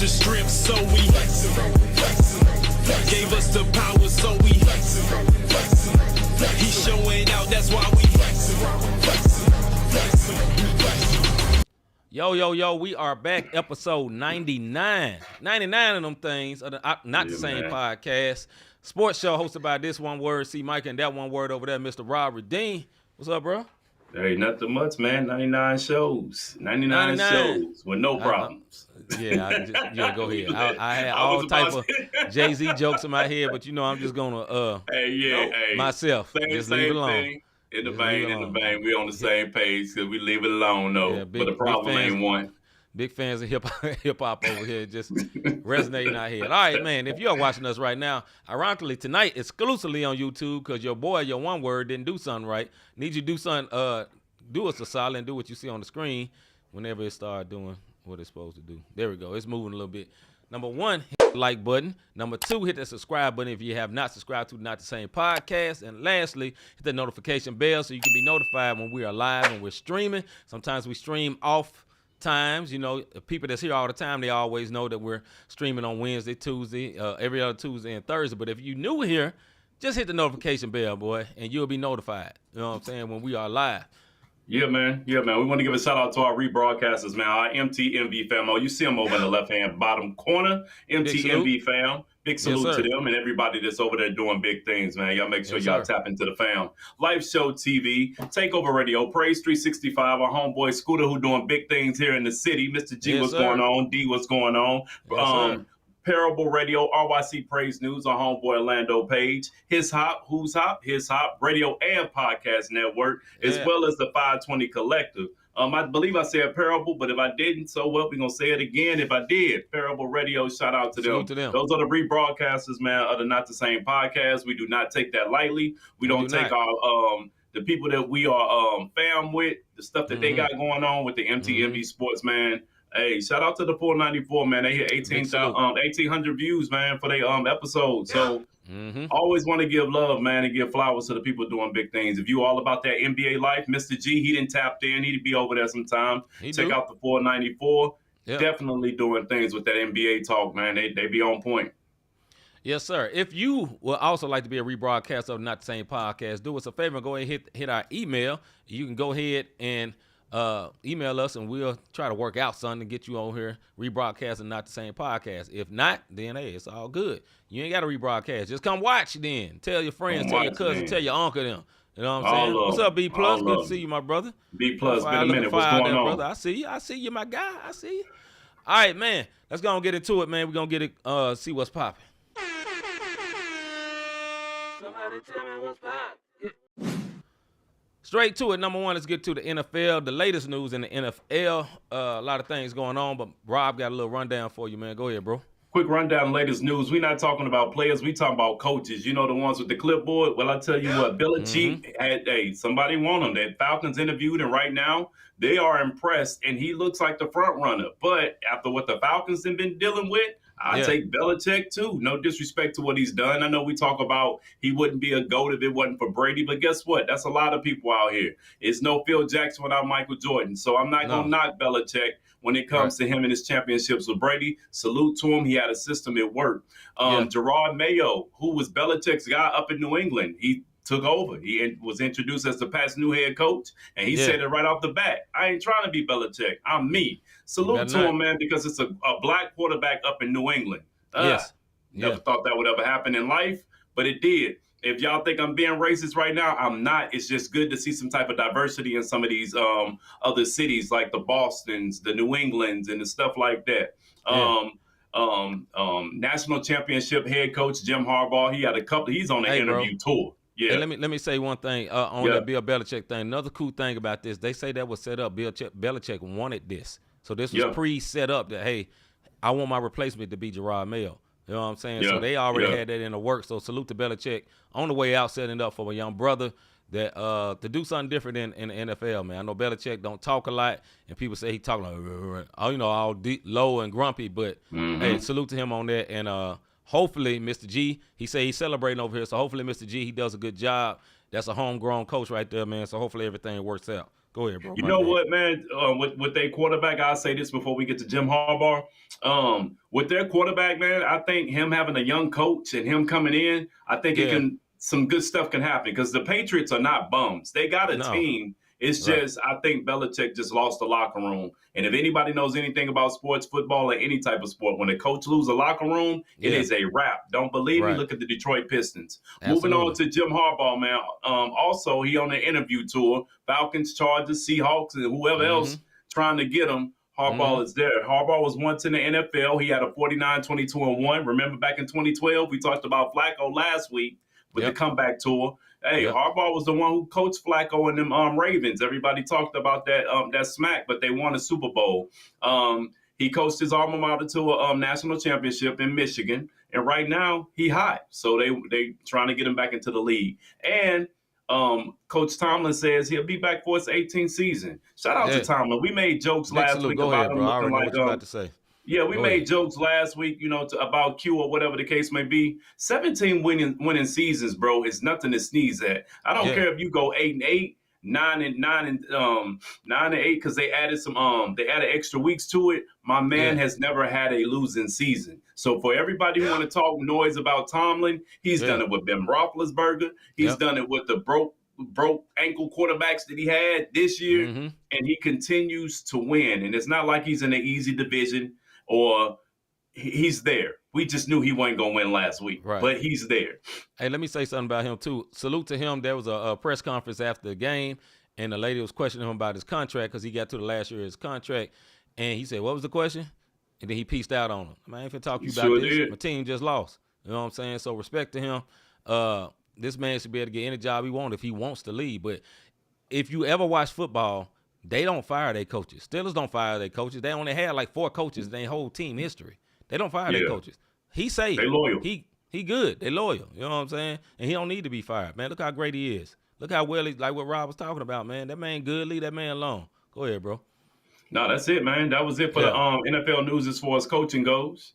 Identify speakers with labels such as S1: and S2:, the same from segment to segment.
S1: strength, so we gave us the power, so we he's showing out, that's why we
S2: Yo, we are back, episode 99. 99 of them things are not the same podcast. Sports show hosted by this one word, C-Micah, and that one word over there, Mr. Rob Redeem. What's up, bro?
S3: Hey, nothing much, man. 99 shows. 99 shows with no problems.
S2: Go ahead. I had all type of Jay-Z jokes in my head, but I'm just gonna myself. Just leave it alone.
S3: Thing. In the vein. We on the same page because we leave it alone, though. Yeah, but the problem ain't one.
S2: Big fans of hip hop over here, just resonating our head. All right, man. If you're watching us right now, ironically tonight exclusively on YouTube because your one word didn't do something right. Need you to do something. Do us a solid and do what you see on the screen whenever it starts doing what it's supposed to do. There we go. It's moving a little bit. Number one, hit the like button. Number two, hit the subscribe button if you have not subscribed to Not the Same Podcast. And lastly, hit the notification bell so you can be notified when we are live and we're streaming. Sometimes we stream off times. People that's here all the time, they always know that we're streaming on Wednesday, Tuesday, every other Tuesday and Thursday. But if you're new here, just hit the notification bell, boy, and you'll be notified. You know what I'm saying? When we are live.
S3: Yeah, man. We want to give a shout out to our rebroadcasters, man. Our MTMV fam. You see them over in the left-hand bottom corner. MTMV fam. Big salute to them and everybody that's over there doing big things, man. Y'all make sure y'all tap into the fam. Live Show TV, Takeover Radio, Praise 365, our homeboy Scooter who doing big things here in the city. Mr. G, what's going on? D, what's going on? Parable Radio, RYC Praise News, our homeboy Orlando Page, His Hop, Who's Hop, His Hop, Radio and Podcast Network, as well as the 520 Collective. I believe I said Parable, but if I didn't, so well, we're going to say it again. If I did, Parable Radio, shout out to them. Those are the rebroadcasters, man, of the Not the Same Podcast. We do not take that lightly. We don't take our the people that we are fam with, the stuff that they got going on with the MTMV Sports, man. Hey, shout out to the 494, man. They hit 1,800 views, man, for their episode. So always want to give love, man, and give flowers to the people doing big things. If you all about that NBA life, Mr. G, he didn't tap in. He'd be over there sometime. Check out the 494. Yep. Definitely doing things with that NBA talk, man. They be on point.
S2: Yes, sir. If you would also like to be a rebroadcaster of Not the Same Podcast, do us a favor and go ahead and hit our email. You can go ahead and email us and we'll try to work out something to get you on here rebroadcasting Not the Same Podcast. If not, then hey, it's all good. You ain't got to rebroadcast. Just come watch then. Tell your friends, tell your cousin, tell your uncle them. You know what I'm saying? What's up, B Plus? Good to see you, my brother.
S3: B Plus, been a minute. What's going on,
S2: brother? I see you, my guy. I see you. All right, man. Let's go and get into it, man. We're gonna get it. See what's popping. Somebody tell me what's popping. Straight to it. Number one, let's get to the NFL. The latest news in the NFL. A lot of things going on, but Rob got a little rundown for you, man. Go ahead, bro.
S3: Quick rundown, latest news. We're not talking about players. We talking about coaches. You know, the ones with the clipboard. Well, I tell you what, Belichick had somebody want him. That Falcons interviewed, and right now they are impressed, and he looks like the front runner. But after what the Falcons have been dealing with, I take Belichick too. No disrespect to what he's done. I know we talk about he wouldn't be a GOAT if it wasn't for Brady, but guess what? That's a lot of people out here. It's no Phil Jackson without Michael Jordan. So I'm not going to knock Belichick when it comes to him and his championships with Brady. Salute to him. He had a system at work. Gerard Mayo, who was Belichick's guy up in New England, he took over. He was introduced as the Pats' new head coach, and he said it right off the bat. I ain't trying to be Belichick. I'm me. Salute to him, man, because it's a black quarterback up in New England. Never thought that would ever happen in life, but it did. If y'all think I'm being racist right now, I'm not. It's just good to see some type of diversity in some of these other cities like the Bostons, the New Englands, and the stuff like that. National championship head coach Jim Harbaugh, he had a couple. He's on an interview tour. Yeah.
S2: And let me say one thing on the Bill Belichick thing. Another cool thing about this, they say that was set up. Belichick wanted this. So this was pre-set up that, hey, I want my replacement to be Gerard Mayo. You know what I'm saying? So they already had that in the works. So salute to Belichick on the way out, setting up for a young brother that to do something different in the NFL, man. I know Belichick don't talk a lot, and people say he talk like, all deep, low and grumpy. But, hey, salute to him on that. And hopefully, Mr. G, he say he's celebrating over here. So hopefully, Mr. G, he does a good job. That's a homegrown coach right there, man. So hopefully everything works out. Go Go ahead, bro.
S3: You
S2: My
S3: know
S2: bad.
S3: what, man? With their quarterback, I'll say this before we get to Jim Harbaugh. With their quarterback, man, I think him having a young coach and him coming in, I think
S2: Yeah.
S3: some good stuff can happen because the Patriots are not bums. They got a
S2: No.
S3: team. It's
S2: Right.
S3: just, I think Belichick just lost the locker room. And if anybody knows anything about sports, football, or any type of sport, when a coach loses a locker room, it
S2: Yeah.
S3: is a wrap. Don't believe me?
S2: Right.
S3: Look at the Detroit Pistons.
S2: Absolutely.
S3: Moving on to Jim Harbaugh, man. Also, he on the interview tour. Falcons, Chargers, Seahawks, and whoever else trying to get him. Harbaugh is there. Harbaugh was once in the NFL. He had a 49-22-1. Remember back in 2012, we talked about Flacco last week with the comeback tour. Hey, Harbaugh was the one who coached Flacco and them Ravens. Everybody talked about that smack, but they won a Super Bowl. He coached his alma mater to a national championship in Michigan, and right now he hot. So they trying to get him back into the league. And Coach Tomlin says he'll be back for his 18th season. Shout out to Tomlin. We made jokes last week about him
S2: looking
S3: like
S2: I already know what you're about to say.
S3: Yeah, we made jokes last week, about Q or whatever the case may be. 17 winning seasons, bro, is nothing to sneeze at. I don't care if you go 8-8, 9-8, because they added extra weeks to it. My man has never had a losing season. So for everybody who want to talk noise about Tomlin, he's done it with Ben Roethlisberger. He's done it with the broke ankle quarterbacks that he had this year, and he continues to win. And it's not like he's in an easy division or he's there. We just knew he wasn't going to win last week, but he's there.
S2: Hey, let me say something about him, too. Salute to him. There was a press conference after the game, and the lady was questioning him about his contract because he got to the last year of his contract. And he said, what was the question? And then he pieced out on him. I ain't finna talk to you about this. My team just lost. You know what I'm saying? So respect to him. This man should be able to get any job he wants if he wants to leave. But if you ever watch football, they don't fire their coaches. Steelers don't fire their coaches. They only had like 4 coaches in their whole team history. They don't fire their coaches. He safe.
S3: They loyal.
S2: He good. They loyal. You know what I'm saying? And he don't need to be fired, man. Look how great he is. Look how well like what Rob was talking about, man. That man good. Leave that man alone. Go ahead, bro.
S3: No, that's it, man. That was it for the NFL news as far as coaching goes.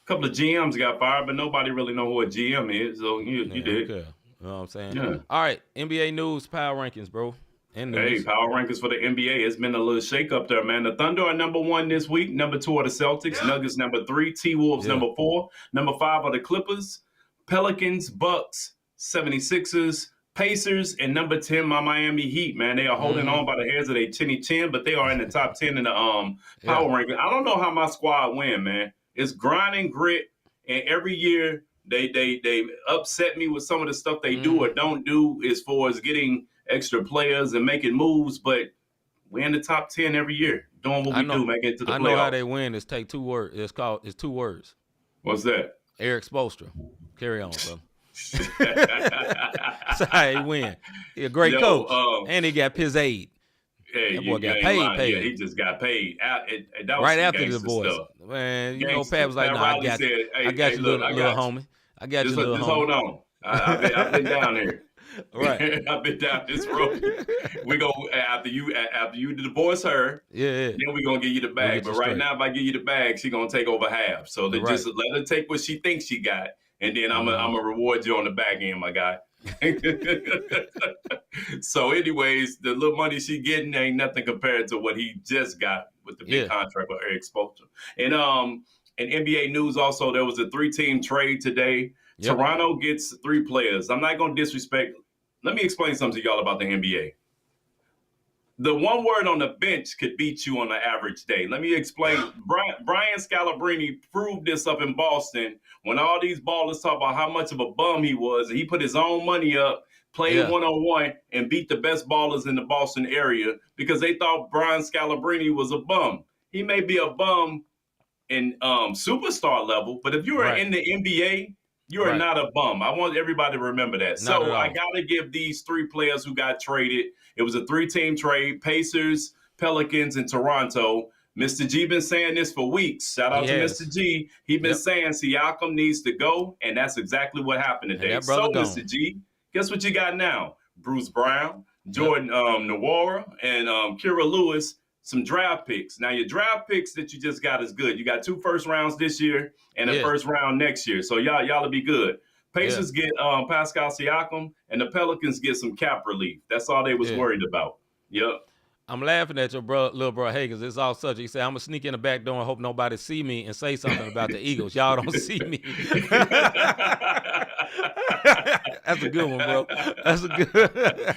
S3: A couple of GMs got fired, but nobody really know who a GM is. So you did.
S2: Okay. You know what I'm saying?
S3: Yeah.
S2: All right. NBA news, power rankings, bro.
S3: Hey, power rankings for the NBA. It's been a little shake up there, man. The Thunder are number 1 this week. Number 2 are the Celtics. Nuggets number 3. T-Wolves number 4. Number 5 are the Clippers. Pelicans, Bucks, 76ers, Pacers, and number 10, my Miami Heat, man. They are holding on by the hairs of their chinny chin, but they are in the top 10 in the power ranking. I don't know how my squad win, man. It's grind and grit, and every year they upset me with some of the stuff they do or don't do as far as getting extra players and making moves, but we're in the top 10 every year doing what we do, making it to the playoffs.
S2: I know how they win. It's take 2 words. It's 2 words.
S3: What's that?
S2: Eric Spoelstra. Carry on, bro. That's how he win. He a great coach, and he got his aid.
S3: Hey,
S2: that boy got paid.
S3: Yeah, he just got paid. That was
S2: right after the divorce.
S3: Stuff.
S2: Man, you know, Pat was like, "No, I got you. I got you, little homie. I got you, little homie."
S3: Just hold on. I've been down here.
S2: Right.
S3: I've been down this road. We go after you divorce her.
S2: Yeah.
S3: Then we're gonna give you the bag. But right now, if I give you the bag, she's gonna take over half. So just let her take what she thinks she got, and then I'm gonna reward you on the back end, my guy. So, anyways, the little money she getting ain't nothing compared to what he just got with the big contract with Eric Spoelstra. And in NBA news, also there was a 3-team trade today. Yep. Toronto gets 3 players. I'm not gonna disrespect. Let me explain something to y'all about the NBA. The one word on the bench could beat you on an average day. Let me explain. Brian Scalabrine proved this up in Boston when all these ballers talk about how much of a bum he was. And he put his own money up, played one-on-one, and beat the best ballers in the Boston area because they thought Brian Scalabrine was a bum. He may be a bum in superstar level, but if you are in the NBA, you are not a bum. I want everybody to remember that. So I got to give these 3 players who got traded. It was a 3-team trade: Pacers, Pelicans, and Toronto. Mr. G been saying this for weeks. Shout out to Mr. G. He been saying Siakam needs to go, and that's exactly what happened today. So, Mr. G, guess what you got now? Bruce Brown, Jordan Nwora, and Kira Lewis, some draft picks. Now, your draft picks that you just got is good. You got 2 first rounds this year and a first round next year. So y'all will be good. Pacers get Pascal Siakam, and the Pelicans get some cap relief. That's all they was worried about. Yep.
S2: I'm laughing at your little bro Higgins. It's all such. He said, "I'm gonna sneak in the back door and hope nobody see me and say something about the Eagles. Y'all don't see me." That's a good one, bro. That's a good.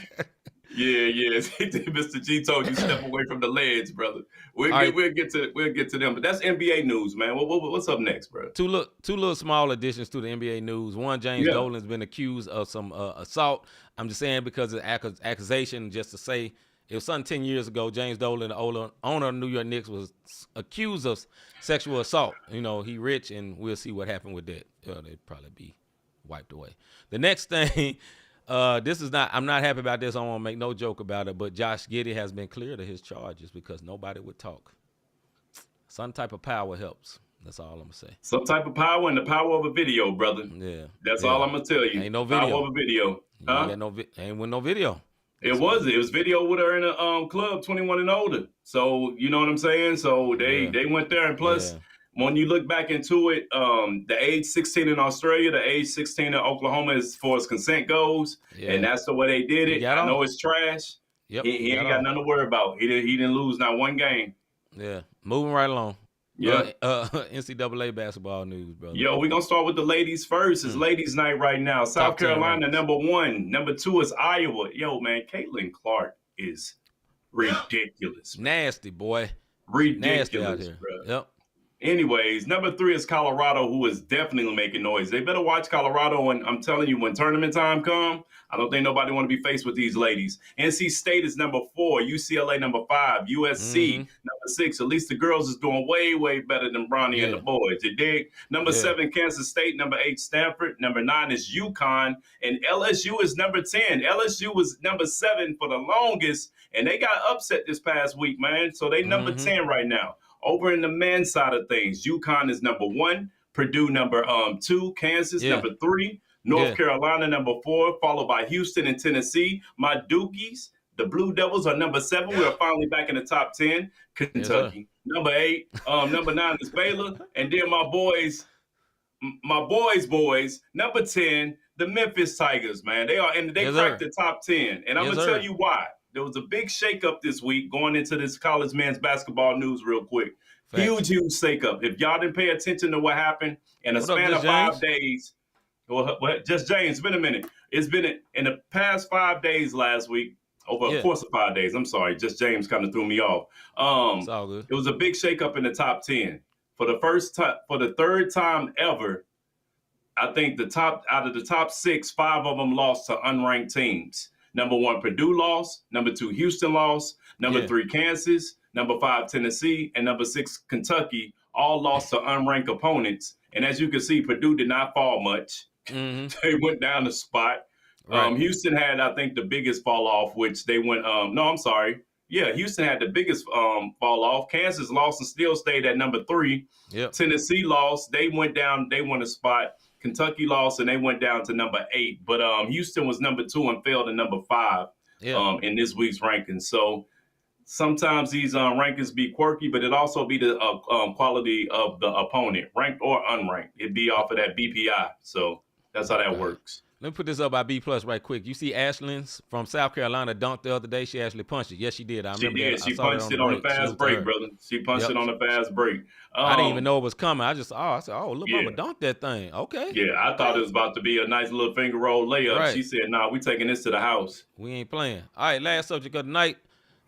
S3: Yeah. Mr. G told you step away from the ledge, brother. We'll get to them. But that's NBA news, man. What's up next, bro?
S2: Two little small additions to the NBA news. One, James Dolan's been accused of some assault. I'm just saying because of accusation, just to say it was something 10 years ago. James Dolan, the owner of the New York Knicks, was accused of sexual assault. You know, he rich, and we'll see what happened with that. They'd probably be wiped away. The next thing, I'm not happy about this. I don't want to make no joke about it, but Josh Giddey has been cleared of his charges because nobody would talk. Some type of power helps. That's all I'm gonna say.
S3: Some type of power and the power of a video, brother.
S2: Yeah.
S3: That's all I'm gonna tell you.
S2: Ain't no video.
S3: Power of a video. Huh?
S2: Ain't with no video.
S3: It was video with her in a club, 21 and older. So you know what I'm saying? So they went there, and plus when you look back into it, the age 16 in Australia, the age 16 in Oklahoma as far as consent goes, and that's the way they did it. I know it's trash.
S2: Yep.
S3: He ain't got nothing to worry about. He didn't lose not one game.
S2: Yeah, moving right along.
S3: Yeah.
S2: NCAA basketball news, brother.
S3: Yo, we're going to start with the ladies first. It's ladies' night right now. South Carolina, number 1. Number 2 is Iowa. Yo, man, Caitlin Clark is ridiculous.
S2: Nasty, boy.
S3: Ridiculous,
S2: Nasty out here.
S3: Bro.
S2: Yep.
S3: Anyways, number 3 is Colorado, who is definitely making noise. They better watch Colorado, and I'm telling you, when tournament time come, I don't think nobody want to be faced with these ladies. NC State is number 4, UCLA number 5, USC number 6. At least the girls is doing way, way better than Bronny and the boys. You dig? Number 7, Kansas State. Number 8, Stanford. Number 9 is UConn, and LSU is number 10. LSU was number 7 for the longest, and they got upset this past week, man. So they number 10 right now. Over in the men's side of things, UConn is number 1, Purdue number 2, Kansas number 3, North Carolina number 4, followed by Houston and Tennessee. My Dukies, the Blue Devils, are number 7. We are finally back in the top 10. Kentucky, number 8. Number 9 is Baylor, and then my boys, number 10, the Memphis Tigers. Man, they cracked the top 10, and I'm gonna tell you why. There was a big shakeup this week going into this college men's basketball news real quick. Facts. Huge shakeup. If y'all didn't pay attention to what happened in a span of 5 days, just James, it's been a minute. It's been in the past 5 days last week, over a course of 5 days. I'm sorry, just James kind of threw me off.
S2: It's all good.
S3: It was a big shakeup in the top 10. For the third time ever, I think out of the top 6, 5 of them lost to unranked teams. Number 1, Purdue lost. Number 2, Houston lost. Number 3, Kansas. Number 5, Tennessee. And number 6, Kentucky, all lost to unranked opponents. And as you can see, Purdue did not fall much. They went down a spot. Right. Houston had, I think, the biggest fall off, which they went, Houston had the biggest fall off. Kansas lost and still stayed at number 3.
S2: Yep.
S3: Tennessee lost. They went down. They won a spot. Kentucky lost, and they went down to number 8. But Houston was number 2 and fell to number 5 in this week's rankings. So sometimes these rankings be quirky, but it also be the quality of the opponent, ranked or unranked. It'd be off of that BPI. So that's how that works.
S2: Let me put this up by B+ right quick. You see Ashland's from South Carolina dunked the other day. She actually punched it. Yes, she did. I remember that.
S3: She punched it on the fast break, brother. She punched it on the fast break.
S2: I didn't even know it was coming. I said, look, mama dunked that thing. Okay.
S3: Yeah, I thought it was about to be a nice little finger roll layup. Right. She said, nah, we taking this to the house.
S2: We ain't playing. All right, last subject of the night.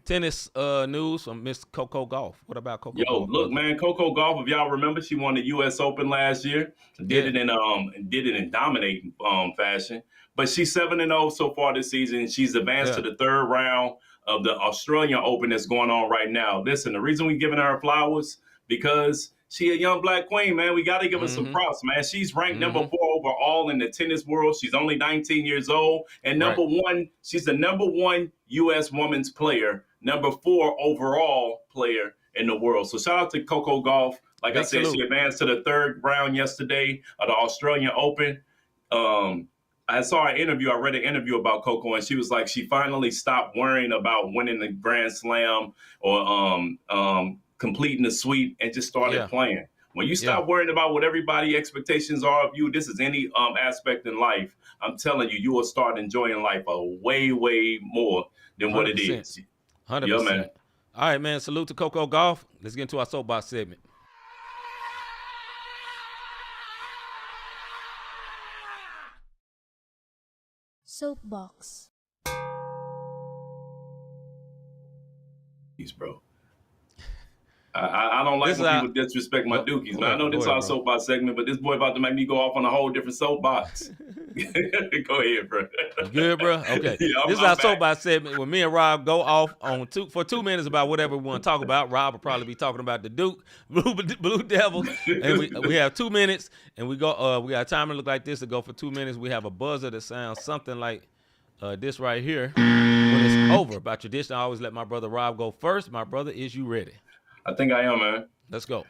S2: Tennis news from Miss Coco Gauff. What about Coco Gauff?
S3: Look, man, Coco Gauff, if y'all remember, she won the U.S. Open last year. Did it in dominating fashion. But she's 7-0 so far this season. She's advanced to the 3rd round of the Australian Open that's going on right now. Listen, the reason we're giving her flowers, because she a young black queen, man. We got to give her some props, man. She's ranked number 4 overall in the tennis world. She's only 19 years old. And number 1, she's the number 1 U.S. women's player, number 4 overall player in the world. So shout out to Coco Gauff. Like I said, she advanced to the 3rd round yesterday of the Australian Open. I read an interview about Coco, and she was like, she finally stopped worrying about winning the Grand Slam or completing the sweep and just started playing. When you stop worrying about what everybody expectations are of you, this is any aspect in life, I'm telling you, you will start enjoying life way, way more than what it is.
S2: 100%.
S3: Yeah, man.
S2: All right, man. Salute to Coco Golf. Let's get into our soapbox segment.
S4: Soapbox.
S3: Bro. I don't like when people disrespect my dookies, man. I know this is our soapbox segment, but this boy about to make me go off on a whole different soapbox. Go ahead, bro.
S2: You good, bro? Okay.
S3: Yeah,
S2: this is our soapbox segment where me and Rob go off on for 2 minutes about whatever we want to talk about. Rob will probably be talking about the Duke, Blue Devils, and we have 2 minutes, and we go. We got a timer look like this to go for 2 minutes. We have a buzzer that sounds something like this right here. When it's over, by tradition, I always let my brother Rob go first. My brother, is you ready?
S3: I think I am, man.
S2: Let's go.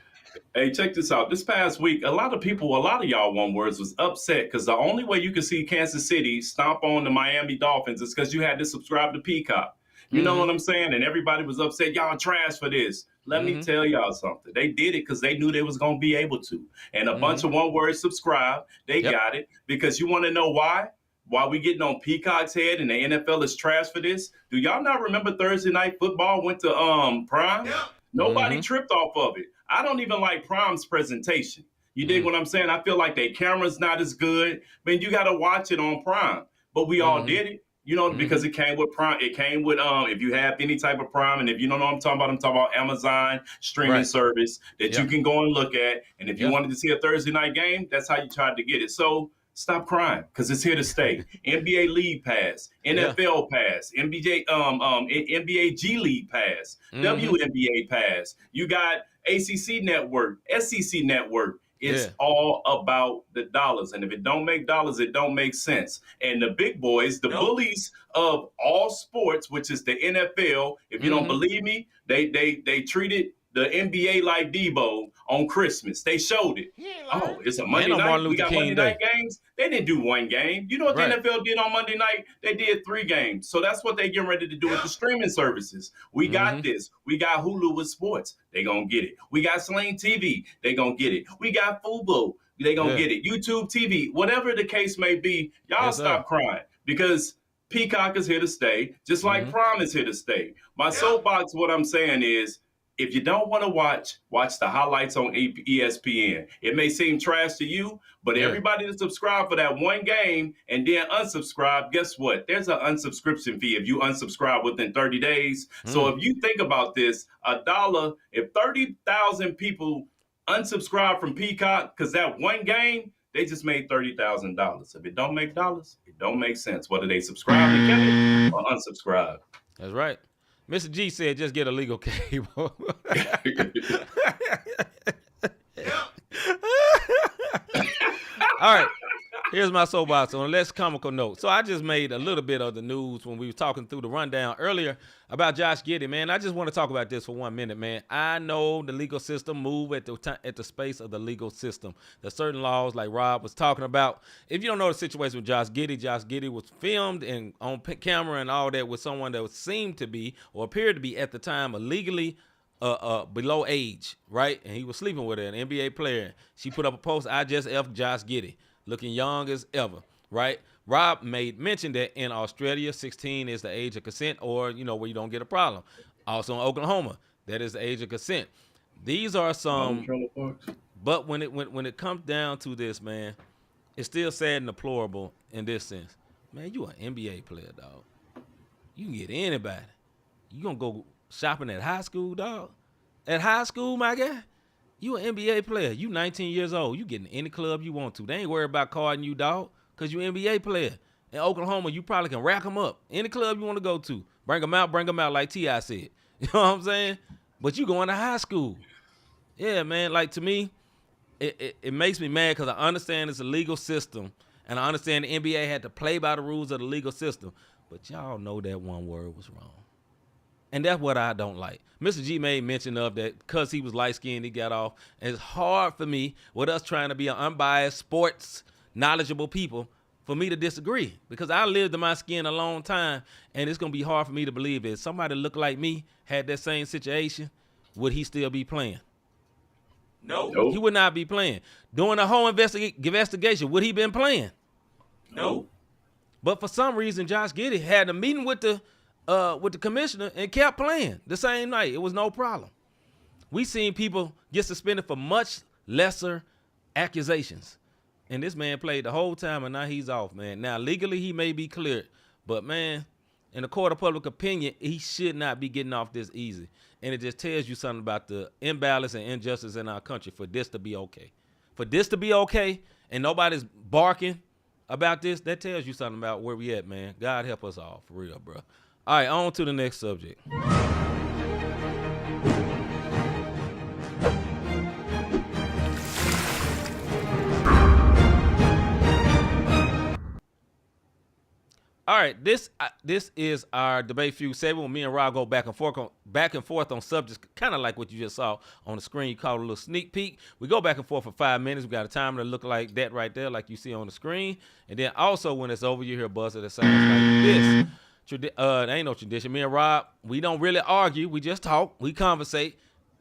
S3: Hey, check this out. This past week, a lot of y'all one words was upset because the only way you could see Kansas City stomp on the Miami Dolphins is because you had to subscribe to Peacock. You know what I'm saying? And everybody was upset. Y'all trash for this. Let me tell y'all something. They did it because they knew they was going to be able to. And a bunch of one words subscribe. They got it because you want to know why? Why we getting on Peacock's head and the NFL is trash for this? Do y'all not remember Thursday Night Football went to Prime? Yeah. Nobody tripped off of it. I don't even like Prime's presentation. You dig what I'm saying? I feel like their camera's not as good. Man, you got to watch it on Prime. But we all did it, you know, because it came with Prime. It came with, if you have any type of Prime, and if you don't know what I'm talking about Amazon streaming service that you can go and look at. And if you wanted to see a Thursday night game, that's how you tried to get it. So stop crying, because it's here to stay. NBA League Pass, NFL Pass, NBA G League Pass, WNBA Pass. You got ACC Network, SEC Network. It's all about the dollars. And if it don't make dollars, it don't make sense. And the big boys, the bullies of all sports, which is the NFL, if you don't believe me, they treated the NBA like Debo on Christmas. They showed it. Oh, it's a Monday night. We got Monday night games. They didn't do one game. You know what the NFL did on Monday night? They did 3 games. So that's what they're getting ready to do with the streaming services. We got this. We got Hulu with sports. They gonna get it. We got Sling TV. They gonna get it. We got Fubo. They gonna get it. YouTube TV. Whatever the case may be, y'all stop crying, because Peacock is here to stay, just like Prime is here to stay. My soapbox, what I'm saying is, if you don't want to watch the highlights on ESPN. It may seem trash to you, but everybody that subscribed for that one game and then unsubscribe, guess what? There's an unsubscription fee if you unsubscribe within 30 days. So if you think about this, $1, if 30,000 people unsubscribe from Peacock because that one game, they just made $30,000. If it don't make dollars, it don't make sense, whether they subscribe and get it or unsubscribe.
S2: That's right. Mr. G said, just get a legal cable. All right. Here's my soapbox on a less comical note. So I just made a little bit of the news when we were talking through the rundown earlier about Josh Giddey, man. I just want to talk about this for 1 minute, man. I know the legal system move at the space of the legal system. There's certain laws like Rob was talking about. If you don't know the situation with Josh Giddey was filmed and on camera and all that with someone that seemed to be or appeared to be at the time illegally below age, right? And he was sleeping with her, an NBA player. She put up a post, I just F Josh Giddey, looking young as ever, right? Rob made mention that in Australia, 16 is the age of consent, or, you know, where you don't get a problem. Also in Oklahoma, that is the age of consent. These are some, but when it comes down to this, man, it's still sad and deplorable in this sense. Man, you an NBA player, dog. You can get anybody. You gonna go shopping at high school, dog? At high school, my guy? You an NBA player. You 19 years old. You get in any club you want to. They ain't worried about carding you, dog, because you an NBA player. In Oklahoma, you probably can rack them up. Any club you want to go to. Bring them out like T.I. said. You know what I'm saying? But you going to high school. Yeah, man, like to me, it makes me mad because I understand it's a legal system, and I understand the NBA had to play by the rules of the legal system. But y'all know that one word was wrong. And that's what I don't like. Mr. G made mention of that because he was light-skinned, he got off. And it's hard for me, with us trying to be an unbiased, sports, knowledgeable people, for me to disagree. Because I lived in my skin a long time, and it's going to be hard for me to believe if somebody looked like me had that same situation, would he still be playing? No. He would not be playing. During the whole investigation, would he been playing? No. But for some reason, Josh Giddey had a meeting with the with the commissioner and kept playing the same night. It was no problem. We seen people get suspended for much lesser accusations. And this man played the whole time, and now he's off, man. Now, legally, he may be cleared. But, man, in the court of public opinion, he should not be getting off this easy. And it just tells you something about the imbalance and injustice in our country for this to be okay. For this to be okay and nobody's barking about this, that tells you something about where we at, man. God help us all, for real, bro. All right, on to the next subject. All right, this is our debate feud segment where me and Rob go back and forth on subjects, kind of like what you just saw on the screen. You call it a little sneak peek. We go back and forth for 5 minutes. We got a timer to look like that right there, like you see on the screen. And then also when it's over, you hear a buzzer that sounds like this. There ain't no tradition. Me and Rob, we don't really argue. We just talk. We conversate.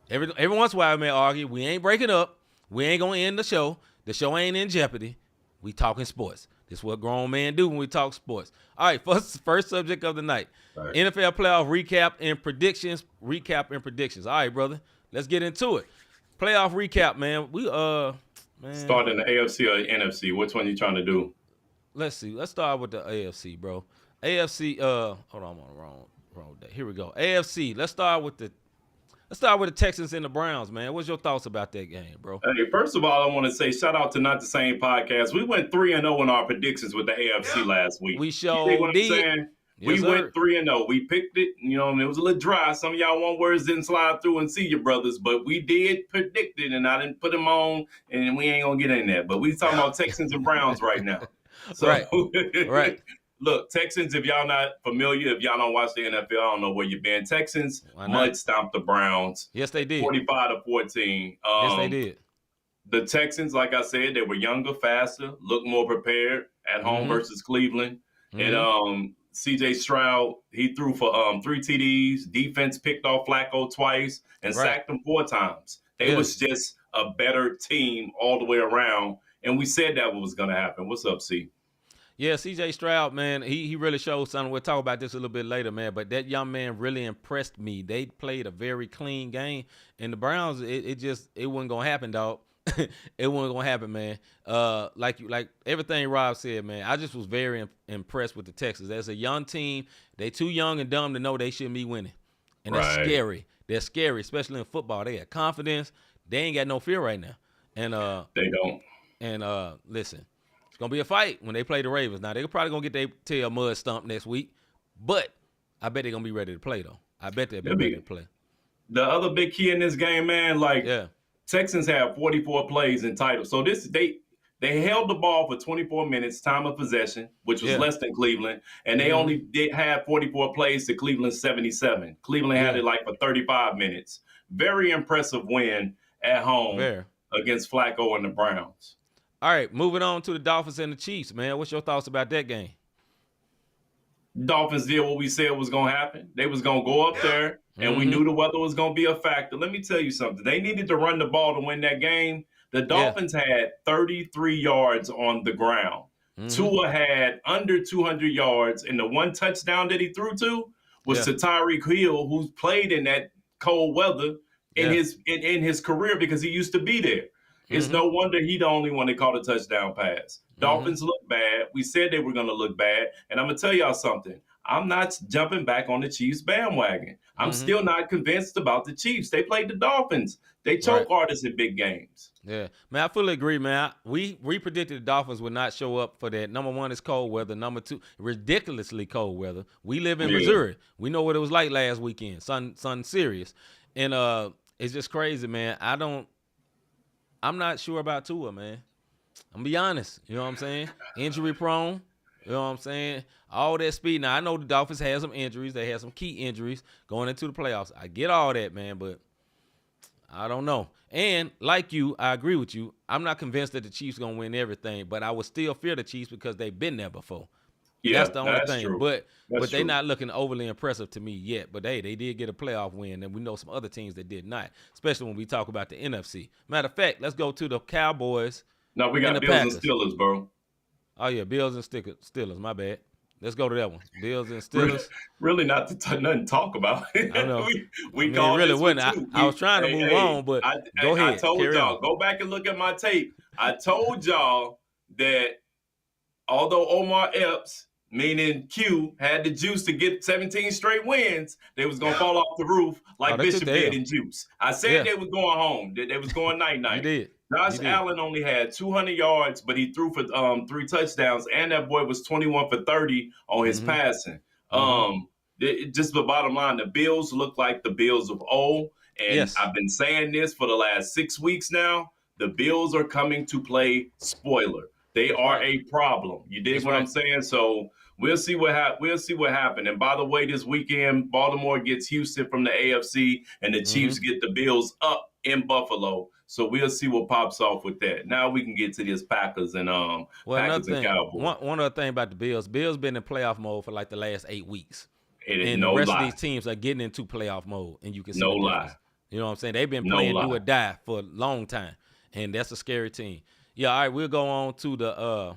S2: Every once in a while we may argue. We ain't breaking up. We ain't gonna end the show. The show ain't in jeopardy. We talking sports. This is what grown men do when we talk sports. All right, first subject of the night. Right. NFL playoff recap and predictions. All right, brother. Let's get into it. Playoff recap, man.
S3: Start in the AFC or NFC. Which one you trying to do?
S2: Let's see. Let's start with the AFC, bro. AFC, hold on, I'm on the wrong day. Here we go. AFC. Let's start with the Texans and the Browns, man. What's your thoughts about that game, bro?
S3: Hey, first of all, I want to say shout out to Not the Same Podcast. We went 3-0 in our predictions with the AFC last week.
S2: We sure
S3: you what
S2: did.
S3: I'm saying?
S2: Yes,
S3: we went 3-0. We picked it. You know, it was a little dry. Some of y'all want words didn't slide through and see your brothers, but we did predict it, and I didn't put them on, and we ain't gonna get in there. But we talking about Texans and Browns right now. So,
S2: right.
S3: Look, Texans, if y'all not familiar, if y'all don't watch the NFL, I don't know where you've been. Texans mud stomped the Browns.
S2: Yes, they did.
S3: 45-14.
S2: Yes, they did.
S3: The Texans, like I said, they were younger, faster, looked more prepared at home versus Cleveland. And C.J. Stroud, he threw for 3 TDs. Defense picked off Flacco twice and sacked him 4 times. They was just a better team all the way around. And we said that was going to happen. What's up, C?
S2: Yeah, C.J. Stroud, man, he really showed something. We'll talk about this a little bit later, man. But that young man really impressed me. They played a very clean game. And the Browns, it wasn't going to happen, dog. It wasn't going to happen, man. Like everything Rob said, man, I just was very impressed with the Texans. As a young team, they too young and dumb to know they shouldn't be winning. And that's scary. They're scary, especially in football. They got confidence. They ain't got no fear right now. And
S3: they don't.
S2: And listen. It's going to be a fight when they play the Ravens. Now, they're probably going to get their tail mud stomped next week, but I bet they're going to be ready to play, though. I bet they'll be ready to play.
S3: The other big key in this game, man, Texans have 44 plays entitled. So they held the ball for 24 minutes, time of possession, which was less than Cleveland, and they only did have 44 plays to Cleveland's 77. Cleveland had it for 35 minutes. Very impressive win at home against Flacco and the Browns.
S2: All right, moving on to the Dolphins and the Chiefs, man. What's your thoughts about that game?
S3: Dolphins did what we said was going to happen. They was going to go up there, and we knew the weather was going to be a factor. Let me tell you something. They needed to run the ball to win that game. The Dolphins had 33 yards on the ground. Tua had under 200 yards, and the one touchdown that he threw to was to Tyreek Hill, who's played in that cold weather in his career because he used to be there. It's no wonder he the only one that caught a touchdown pass. Dolphins look bad. We said they were going to look bad. And I'm going to tell y'all something. I'm not jumping back on the Chiefs bandwagon. I'm still not convinced about the Chiefs. They played the Dolphins. They choke artists in big games.
S2: Yeah. Man, I fully agree, man. We predicted the Dolphins would not show up for that. Number 1 is cold weather. Number 2, ridiculously cold weather. We live in Missouri. We know what it was like last weekend. Sun serious. And it's just crazy, man. I'm not sure about Tua, man. I'm going to be honest. You know what I'm saying? Injury prone. You know what I'm saying? All that speed. Now, I know the Dolphins had some injuries. They had some key injuries going into the playoffs. I get all that, man, but I don't know. And like you, I agree with you. I'm not convinced that the Chiefs going to win everything, but I would still fear the Chiefs because they've been there before.
S3: Yeah,
S2: that's the only thing.
S3: True.
S2: But they're not looking overly impressive to me yet. But hey, they did get a playoff win, and we know some other teams that did not, especially when we talk about the NFC. Matter of fact, let's go to the Cowboys.
S3: No, we got Bills and Steelers, bro.
S2: Oh yeah, Bills and Steelers. My bad. Let's go to that one. Bills and Steelers.
S3: Really not nothing to talk about.
S2: I know.
S3: we
S2: It
S3: called
S2: really
S3: this one
S2: wasn't.
S3: too.
S2: I was trying to move on, but go
S3: I
S2: ahead.
S3: told
S2: Carry
S3: y'all,
S2: on.
S3: go back and look at my tape. I told y'all that although Omar Epps, meaning Q, had the juice to get 17 straight wins, they was going to fall off the roof like
S2: they took
S3: Bishop
S2: the
S3: did
S2: L.
S3: in juice. I said they was going home. They was going night-night.
S2: You did.
S3: Josh Allen only had 200 yards, but he threw for 3 touchdowns, and that boy was 21 for 30 on his passing. Just the bottom line, the Bills look like the Bills of old, and I've been saying this for the last 6 weeks now. The Bills are coming to play spoiler. They are a problem. You dig what I'm saying? So we'll see what happens. And by the way, this weekend, Baltimore gets Houston from the AFC, and the Chiefs get the Bills up in Buffalo. So we'll see what pops off with that. Now we can get to this Packers and Packers and Cowboys.
S2: One other thing about the Bills been in playoff mode for like the last 8 weeks. And
S3: no
S2: the rest
S3: lie.
S2: of these teams are getting into playoff mode, and you can see
S3: no
S2: the
S3: lie.
S2: difference. You know what I'm saying? They've been playing do or die for a long time, and that's a scary team. Yeah, all right, we'll go on to the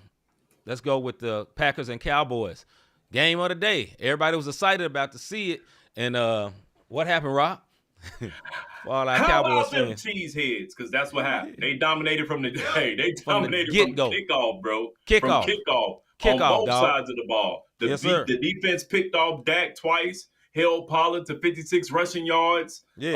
S2: let's go with the Packers and Cowboys. Game of the day. Everybody was excited about to see it. And what happened, Rob? For all our
S3: How
S2: Cowboys
S3: about them
S2: fans.
S3: cheeseheads? Because that's what happened. They dominated from the day. They dominated from kickoff, bro.
S2: Kickoff.
S3: From kickoff on both sides of the ball.
S2: Sir.
S3: The defense picked off Dak twice, held Pollard to 56 rushing yards.
S2: Yeah.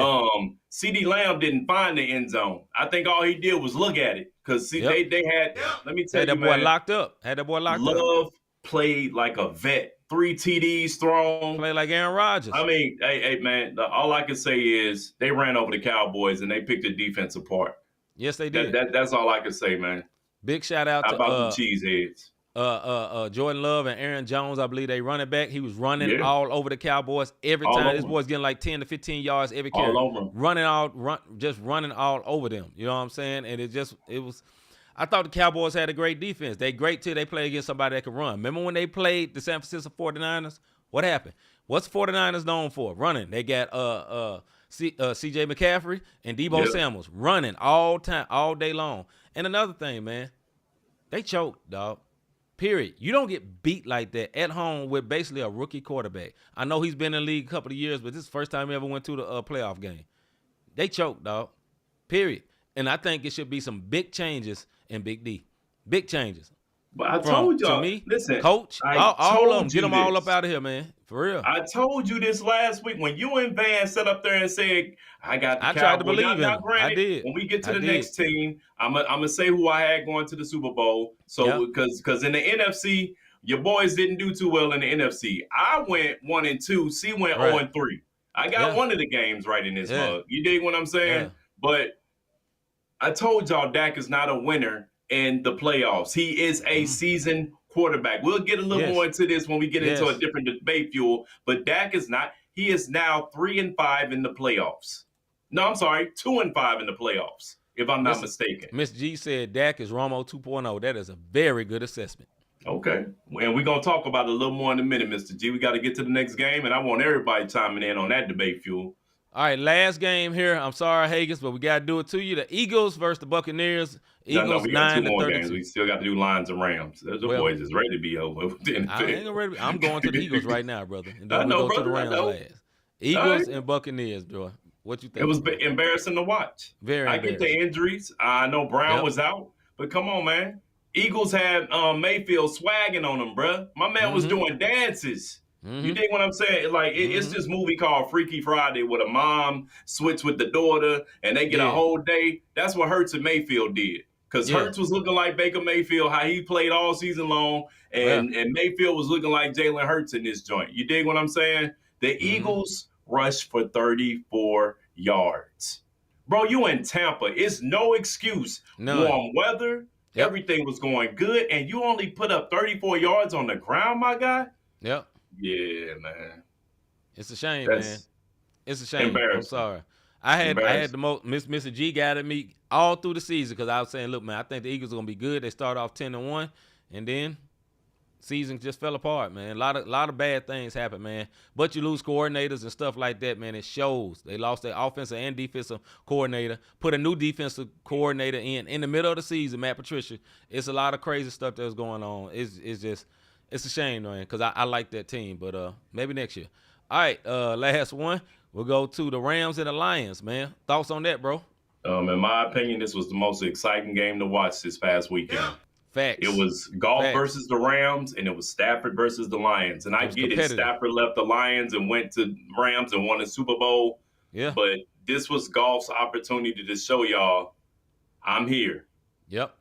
S3: CeeDee Lamb didn't find the end zone. I think all he did was look at it. Because they had, let me tell you,
S2: that boy locked up.
S3: Love played like a vet. 3 TDs thrown.
S2: Play like Aaron Rodgers.
S3: I mean, hey, man, all I can say is they ran over the Cowboys and they picked the defense apart.
S2: Yes, they did.
S3: That's all I can say, man.
S2: Big shout out
S3: How about the cheeseheads?
S2: Jordan Love and Aaron Jones, I believe they running back. He was running all over the Cowboys every time. This boy's getting like 10 to 15 yards every carry.
S3: All over them.
S2: Just running all over them. You know what I'm saying? And it was. I thought the Cowboys had a great defense. They great till they play against somebody that can run. Remember when they played the San Francisco 49ers? What happened? What's the 49ers known for? Running. They got C.J. McCaffrey and Deebo Samuels running all day long. And another thing, man, they choked, dog. Period. You don't get beat like that at home with basically a rookie quarterback. I know he's been in the league a couple of years, but this is the first time he ever went to the playoff game. They choked, dog. Period. And I think it should be some big changes in Big D. Big changes.
S3: But I told y'all,
S2: to me,
S3: listen,
S2: coach, all of them, get them all up out of here, man. For real.
S3: I told you this last week when you and Van sat up there and said, I got the Cowboys.
S2: Tried to believe in them.
S3: Granted,
S2: I did.
S3: When we get to the next team, I'm gonna say who I had going to the Super Bowl. So because in the NFC, your boys didn't do too well in the NFC. I went 1-2. C went 0-3. I got one of the games right in this mug. You dig what I'm saying?
S2: Yeah.
S3: But I told y'all Dak is not a winner in the playoffs. He is a seasoned quarterback. We'll get a little more into this when we get into a different debate fuel. But Dak is not. He is now 3-5 in the playoffs. No, I'm sorry, 2-5 in the playoffs, if I'm not mistaken.
S2: Miss G said Dak is Romo 2.0. That is a very good assessment.
S3: Okay. And we're going to talk about it a little more in a minute, Mr. G. We got to get to the next game, and I want everybody chiming in on that debate fuel.
S2: All right, last game here. I'm sorry, Haggis, but we got to do it to you. The Eagles versus the Buccaneers. Eagles
S3: we got 2 more
S2: 9-32.
S3: games. We still got to do Lions and Rams. The boys is ready to be over.
S2: I'm going to the Eagles right now, brother. And then
S3: I know,
S2: we'll go to the
S3: brother,
S2: Rams last. Eagles and Buccaneers, bro. What you think?
S3: It was embarrassing to watch.
S2: Very
S3: I get the injuries. I know Brown was out, but come on, man. Eagles had Mayfield swagging on them, bruh. My man was doing dances. You dig what I'm saying? Like, it's this movie called Freaky Friday where a mom switch with the daughter and they get a whole day. That's what Hurts and Mayfield did. Because Hurts was looking like Baker Mayfield, how he played all season long, and Mayfield was looking like Jalen Hurts in this joint. You dig what I'm saying? The Eagles rushed for 34 yards. Bro, you in Tampa. It's no excuse.
S2: None.
S3: Warm weather. Yep. Everything was going good, and you only put up 34 yards on the ground, my guy?
S2: Yep.
S3: Yeah, man.
S2: It's a shame, man. It's a shame. I'm sorry. I had the most. Mr. G got at me all through the season because I was saying, look, man, I think the Eagles are gonna be good. They start off 10-1, and then season just fell apart, man. A lot of bad things happen, man. But you lose coordinators and stuff like that, man. It shows. They lost their offensive and defensive coordinator. Put a new defensive coordinator in the middle of the season, Matt Patricia. It's a lot of crazy stuff that's going on. It's just. It's a shame, man, because I like that team. But maybe next year. All right, last one. We'll go to the Rams and the Lions, man. Thoughts on that, bro?
S3: In my opinion, this was the most exciting game to watch this past weekend. It
S2: Facts.
S3: was Golf
S2: Facts.
S3: versus the Rams, and it was Stafford versus the Lions. And I get it. Stafford left the Lions and went to Rams and won the Super Bowl.
S2: Yeah.
S3: But this was Golf's opportunity to show y'all, I'm here.
S2: Yep.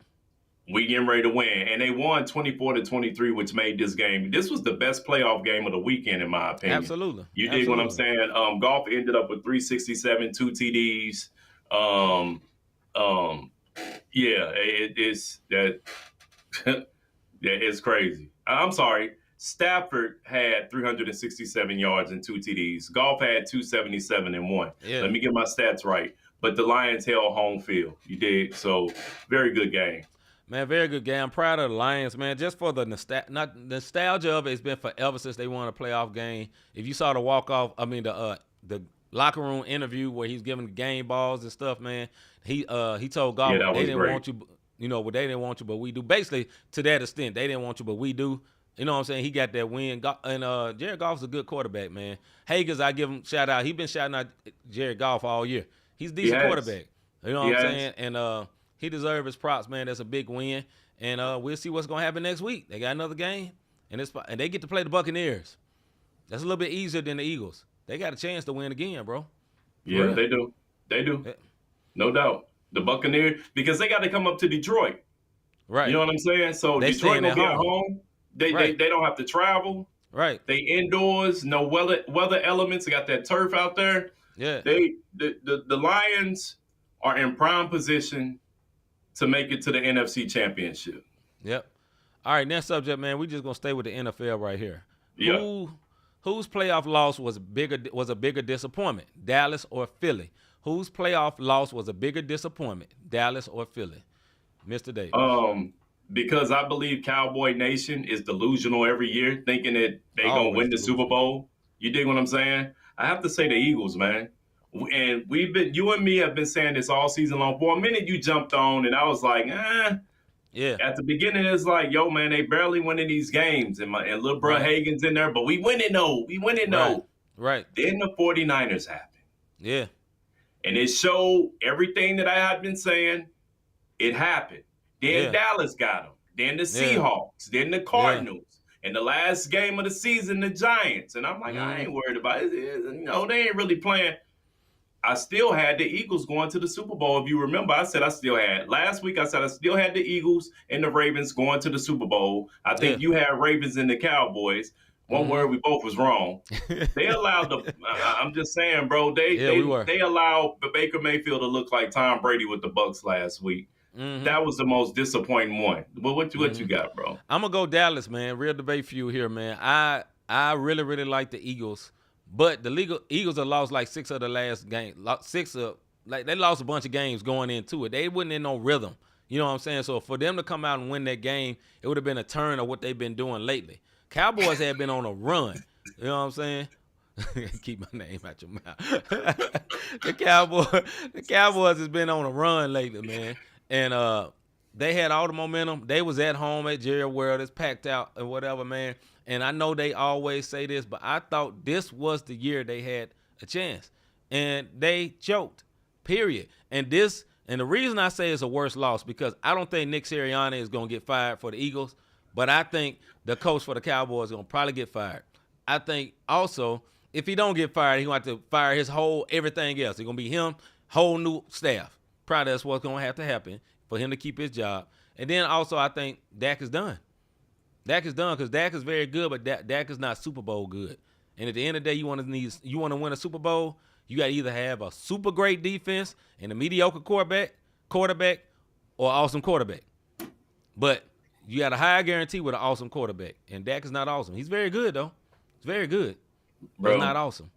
S3: We getting ready to win. And they won 24-23, which made this game. This was the best playoff game of the weekend, in my opinion.
S2: Absolutely.
S3: You dig what I'm saying? Golf ended up with 367, 2 TDs. Yeah, it's that. Yeah, it's crazy. I'm sorry. Stafford had 367 yards and 2 TDs. Golf had 277 and 1.
S2: Yeah.
S3: Let me get my stats right. But the Lions held home field. You did. So, very good game.
S2: Man, very good game. I'm proud of the Lions, man. Just for the nostalgia of it, it's been forever since they won a playoff game. If you saw the the locker room interview where he's giving the game balls and stuff, man, he told Golf they didn't want you. They didn't want you, but we do. Basically, to that extent, they didn't want you, but we do. You know what I'm saying? He got that win. And Jared Goff's a good quarterback, man. Hagers, I give him shout out. He's been shouting out Jared Goff all year. He's a decent quarterback. You know what I'm saying? And he deserves his props, man. That's a big win. And we'll see what's going to happen next week. They got another game, and they get to play the Buccaneers. That's a little bit easier than the Eagles. They got a chance to win again, bro.
S3: Yeah, they do. They do. Yeah. No doubt. The Buccaneers, because they got to come up to Detroit.
S2: Right.
S3: You know what I'm saying? So Detroit will be at home. They don't have to travel.
S2: Right.
S3: They indoors, no weather elements. They got that turf out there.
S2: Yeah.
S3: The Lions are in prime position to make it to the NFC Championship.
S2: Yep. All right, next subject, man. We just gonna stay with the NFL right here.
S3: Yeah.
S2: Whose playoff loss was a bigger disappointment, Dallas or Philly? Whose playoff loss was a bigger disappointment, Dallas or Philly? Mr. Davis.
S3: Because I believe Cowboy Nation is delusional every year, thinking that they're going to win the Super Bowl. You dig what I'm saying? I have to say the Eagles, man. And you and me have been saying this all season long. For a minute, you jumped on, and I was like,
S2: Yeah.
S3: At the beginning, it's like, yo, man, they barely winning these games. And little bro Hagen's in there, but we winning, though. We winning, though.
S2: Right.
S3: Then the 49ers happened.
S2: Yeah.
S3: And it showed everything that I had been saying. It happened. Then Dallas got them. Then the Seahawks. Then the Cardinals. And the last game of the season, the Giants. And I'm like, I ain't worried about it. They ain't really playing. I still had the Eagles going to the Super Bowl. If you remember, last week I said I still had the Eagles and the Ravens going to the Super Bowl. I think you had Ravens and the Cowboys. One word, we both was wrong. They allowed I'm just saying, bro, they allowed Baker Mayfield to look like Tom Brady with the Bucs last week. Mm-hmm. That was the most disappointing one. But what you got, bro?
S2: I'm gonna go Dallas, man. Real debate for you here, man. I really, really like the Eagles, but the Eagles have lost like 6 of the last game. They lost a bunch of games going into it. They wasn't in no rhythm. You know what I'm saying? So for them to come out and win that game, it would have been a turn of what they've been doing lately. Cowboys have been on a run. You know what I'm saying? Keep my name out your mouth. The Cowboys has been on a run lately, man. And they had all the momentum. They was at home at Jerry World. It's packed out and whatever, man. And I know they always say this, but I thought this was the year they had a chance. And they choked, period. And the reason I say it's a worse loss because I don't think Nick Sirianni is going to get fired for the Eagles, but I think the coach for the Cowboys is going to probably get fired. I think also if he don't get fired, he's going to have to fire his whole everything else. It's going to be him, whole new staff. Probably that's what's going to have to happen for him to keep his job. And then also I think Dak is done. Dak is done because Dak is very good, but Dak is not Super Bowl good. And at the end of the day, you want to win a Super Bowl, you got to either have a super great defense and a mediocre quarterback or an awesome quarterback. But you got a high guarantee with an awesome quarterback. And Dak is not awesome. He's very good, though. He's very good. But he's not awesome.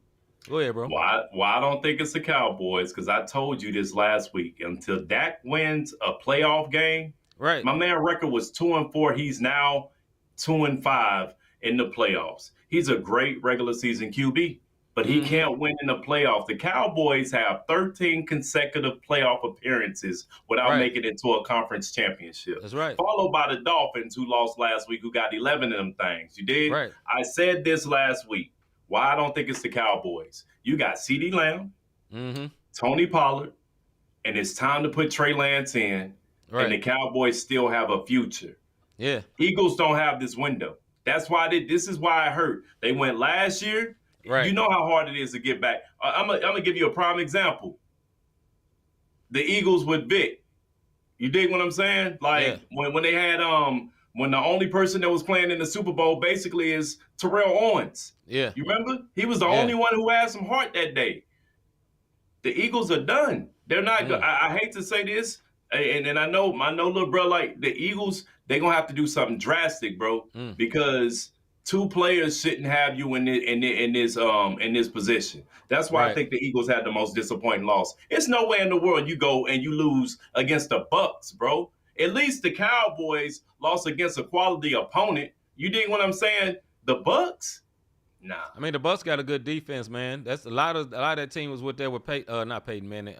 S2: Go ahead, bro.
S3: Well, I don't think it's the Cowboys because I told you this last week. Until Dak wins a playoff game,
S2: right?
S3: My man record was 2-4. He's now 2-5 in the playoffs. He's a great regular season QB. but he can't win in the playoff. The Cowboys have 13 consecutive playoff appearances without
S2: Right.
S3: making it to a conference championship.
S2: That's right.
S3: Followed by the Dolphins, who lost last week, who got 11 of them things. You did?
S2: Right.
S3: I said this last week. Why I don't think it's the Cowboys. You got CeeDee Lamb, Tony Pollard, and it's time to put Trey Lance in, and the Cowboys still have a future.
S2: Yeah.
S3: Eagles don't have this window. That's why this is why it hurt. They went last year.
S2: Right.
S3: You know how hard it is to get back. I'm gonna give you a prime example. The Eagles with Vic. You dig what I'm saying? Like when they had when the only person that was playing in the Super Bowl basically is Terrell Owens.
S2: Yeah.
S3: You remember? He was the only one who had some heart that day. The Eagles are done. They're not good. I hate to say this, and I know little bro, like the Eagles, they're gonna have to do something drastic, bro, because two players shouldn't have you in this position. That's why I think the Eagles had the most disappointing loss. It's no way in the world you go and you lose against the Bucks, bro. At least the Cowboys lost against a quality opponent. You dig what I'm saying? The Bucks? Nah.
S2: I mean, the Bucks got a good defense, man. That's a lot of that team was with there with not Peyton Manning,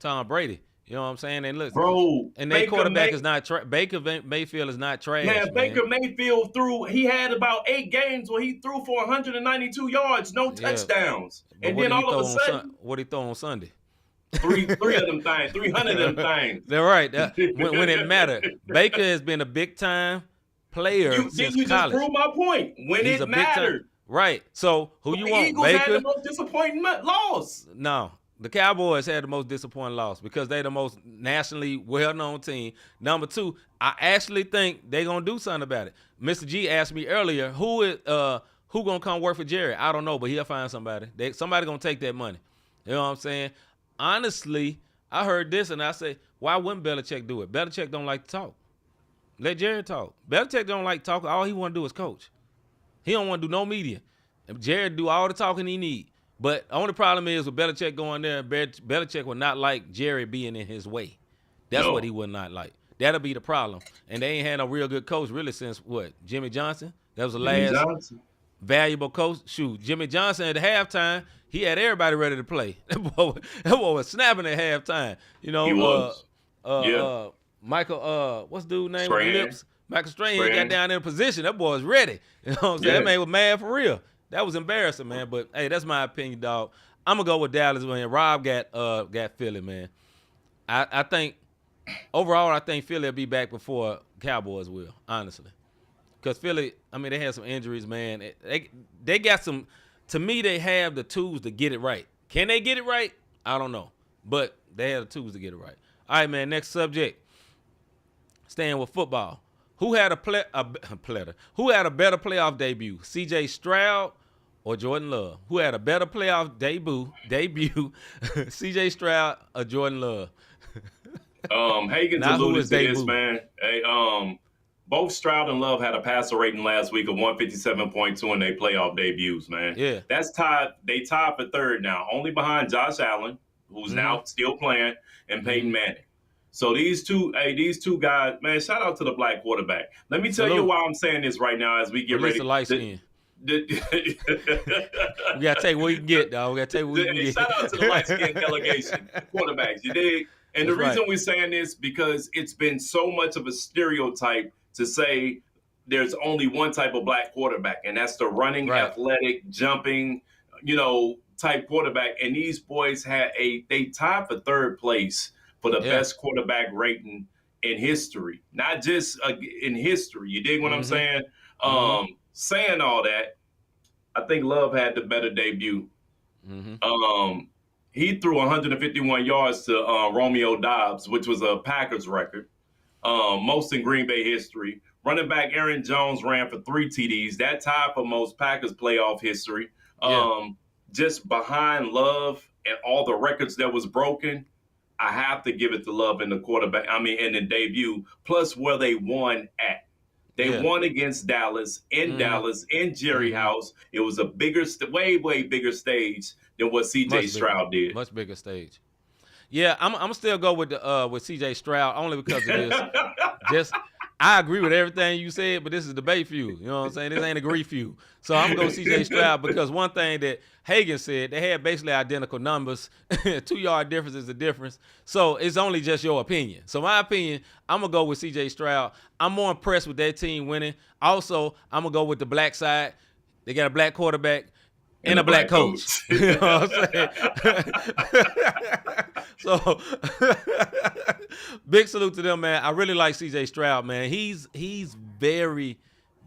S2: Tom Brady. You know what I'm saying? And look,
S3: bro,
S2: and their quarterback is not Baker Mayfield is not trash.
S3: Man, Baker Mayfield he had about 8 games where he threw for 192 yards, no touchdowns.
S2: But
S3: and then all of a sudden,
S2: what he throw on Sunday?
S3: Three of them things, 300 of them things.
S2: They're right. When it mattered, Baker has been a big time player since
S3: you
S2: college.
S3: Just proved my point. When
S2: He's
S3: it mattered.
S2: Right. So who you want?
S3: Eagles
S2: Baker?
S3: had the most disappointing loss.
S2: No. The Cowboys had the most disappointing loss because they're the most nationally well-known team. Number 2, I actually think they're gonna do something about it. Mr. G asked me earlier, who gonna come work for Jerry? I don't know, but he'll find somebody. Somebody gonna take that money. You know what I'm saying? Honestly, I heard this and I say, why wouldn't Belichick do it? Belichick don't like to talk. Let Jerry talk. Belichick don't like to talk. All he want to do is coach. He don't want to do no media. And Jerry do all the talking he need. But the only problem is with Belichick going there, Belichick would not like Jerry being in his way. That's what he would not like. That'll be the problem. And they ain't had a real good coach really since what? Jimmy Johnson? That was the last valuable coach. Shoot, Jimmy Johnson at halftime, he had everybody ready to play. That boy was snapping at halftime. You know,
S3: he was.
S2: Michael, what's the dude's name with the lips? Michael Strahan got down in position. That boy was ready. You know what I'm saying? That man was mad for real. That was embarrassing, man. But hey, that's my opinion, dog. I'm gonna go with Dallas, man. Rob got Philly, man. I think overall, I think Philly will be back before Cowboys will, honestly. Because Philly, I mean, they had some injuries, man. They got some. To me, they have the tools to get it right. Can they get it right? I don't know, but they have the tools to get it right. All right, man. Next subject. Staying with football. Who had Who had a better playoff debut? C.J. Stroud or Jordan Love? Who had a better playoff debut? C.J. Stroud or Jordan Love?
S3: Hagen's alluded to this, man. Hey, both Stroud and Love had a passer rating last week of 157.2 in their playoff debuts, man.
S2: Yeah.
S3: That's tied. They tied for third now, only behind Josh Allen, who's now still playing, and Peyton Manning. So these two guys, man, shout out to the black quarterback. Let me tell you why I'm saying this right now as we get ready.
S2: The light skin. We gotta take what we can get, dog. We gotta take what we can get.
S3: Shout out to the light skin delegation, quarterbacks. You dig? And the reason we're saying this because it's been so much of a stereotype to say there's only one type of black quarterback, and that's the running, athletic, jumping, type quarterback. And these boys they tied for third place for the best quarterback rating in history, not just in history. You dig what I'm saying? Saying all that, I think Love had the better debut. He threw 151 yards to Romeo Doubs, which was a Packers record, most in Green Bay history. Running back Aaron Jones ran for 3 TDs. That tied for most Packers playoff history. Just behind Love and all the records that was broken, I have to give it to Love in the in the debut, plus where they won at. They won against Dallas, in Jerry House. It was a way bigger stage than what C.J. Stroud did.
S2: Much bigger stage. Yeah, I'm still go with C.J. Stroud only because of this. I agree with everything you said, but this is debate fuel. You know what I'm saying? This ain't agree fuel. So I'm going to go C.J. Stroud because one thing that Hagan said, they had basically identical numbers. 2-yard difference is the difference. So it's only just your opinion. So my opinion, I'm going to go with C.J. Stroud. I'm more impressed with that team winning. Also, I'm going to go with the black side. They got a black quarterback and a black coach. You know what I'm saying? So big salute to them, man. I really like C.J. Stroud, man. He's very,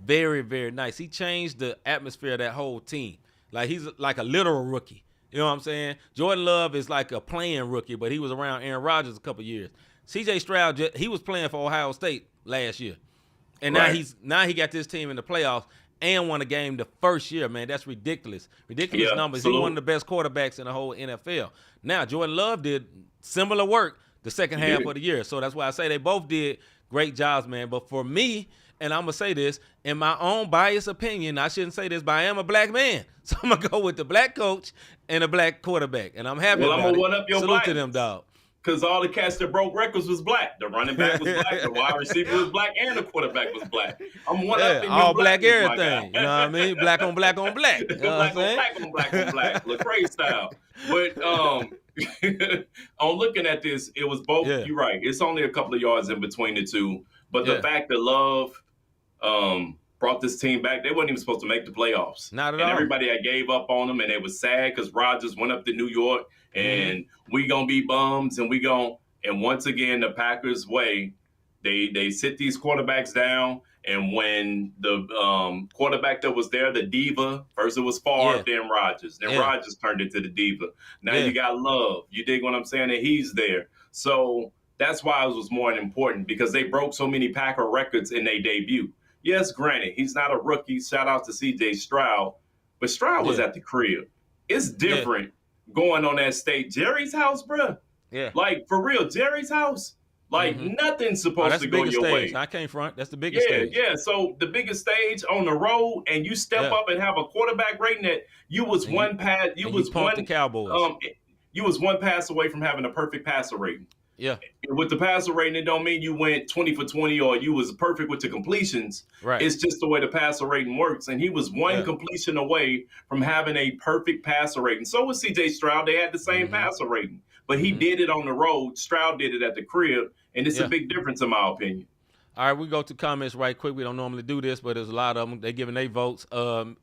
S2: very, very nice. He changed the atmosphere of that whole team. Like, he's like a literal rookie. You know what I'm saying? Jordan Love is like a playing rookie, but he was around Aaron Rodgers a couple years. C.J. Stroud, he was playing for Ohio State last year. And now he got this team in the playoffs and won a game the first year, man. That's ridiculous. Ridiculous numbers. He one of the best quarterbacks in the whole NFL. Now, Jordan Love did similar work the second half of the year. So that's why I say they both did great jobs, man. But for me, and I'm going to say this, in my own biased opinion, I shouldn't say this, but I am a black man. So I'm going to go with the black coach and the black quarterback. And I'm happy about it.
S3: I'm going to one up your
S2: Salute
S3: bias.
S2: to them, dog.
S3: Because all the cats that broke records was black. The running back was black, the wide receiver was black, and the quarterback was black. I'm one up in your
S2: all black
S3: blackness,
S2: everything. You know what I mean? Black on black on black. You know
S3: black on black on black. Lecrae style. But on looking at this, it was both. Yeah. You're right. It's only a couple of yards in between the two. But the fact that Love brought this team back, they weren't even supposed to make the playoffs.
S2: Not at all.
S3: And everybody had gave up on them, and they was sad because Rodgers went up to New York, and we gonna be bums, and and once again the Packers way, they sit these quarterbacks down, and when the quarterback that was there, the diva, first it was Favre, then Rodgers, then Rodgers turned into the diva. Now you got Love. You dig what I'm saying? And he's there. So that's why it was more important, because they broke so many Packer records in their debut. Yes, granted, he's not a rookie. Shout out to C.J. Stroud. But Stroud was at the crib. It's different going on that state. Jerry's house, bruh.
S2: Yeah.
S3: Like, for real, Jerry's house. Like, nothing's supposed to go your way.
S2: I can't front. That's the biggest stage.
S3: Yeah. So the biggest stage on the road, and you step up and have a quarterback rating that you was one pass. You was one
S2: the Cowboys.
S3: You was one pass away from having a perfect passer rating.
S2: Yeah.
S3: With the passer rating, it don't mean you went 20 for 20 or you was perfect with the completions.
S2: Right.
S3: It's just the way the passer rating works. And he was one completion away from having a perfect passer rating. So was C.J. Stroud. They had the same passer rating. But he did it on the road. Stroud did it at the crib. And it's a big difference in my opinion.
S2: All right, we go to comments right quick. We don't normally do this, but there's a lot of them. They're giving their votes.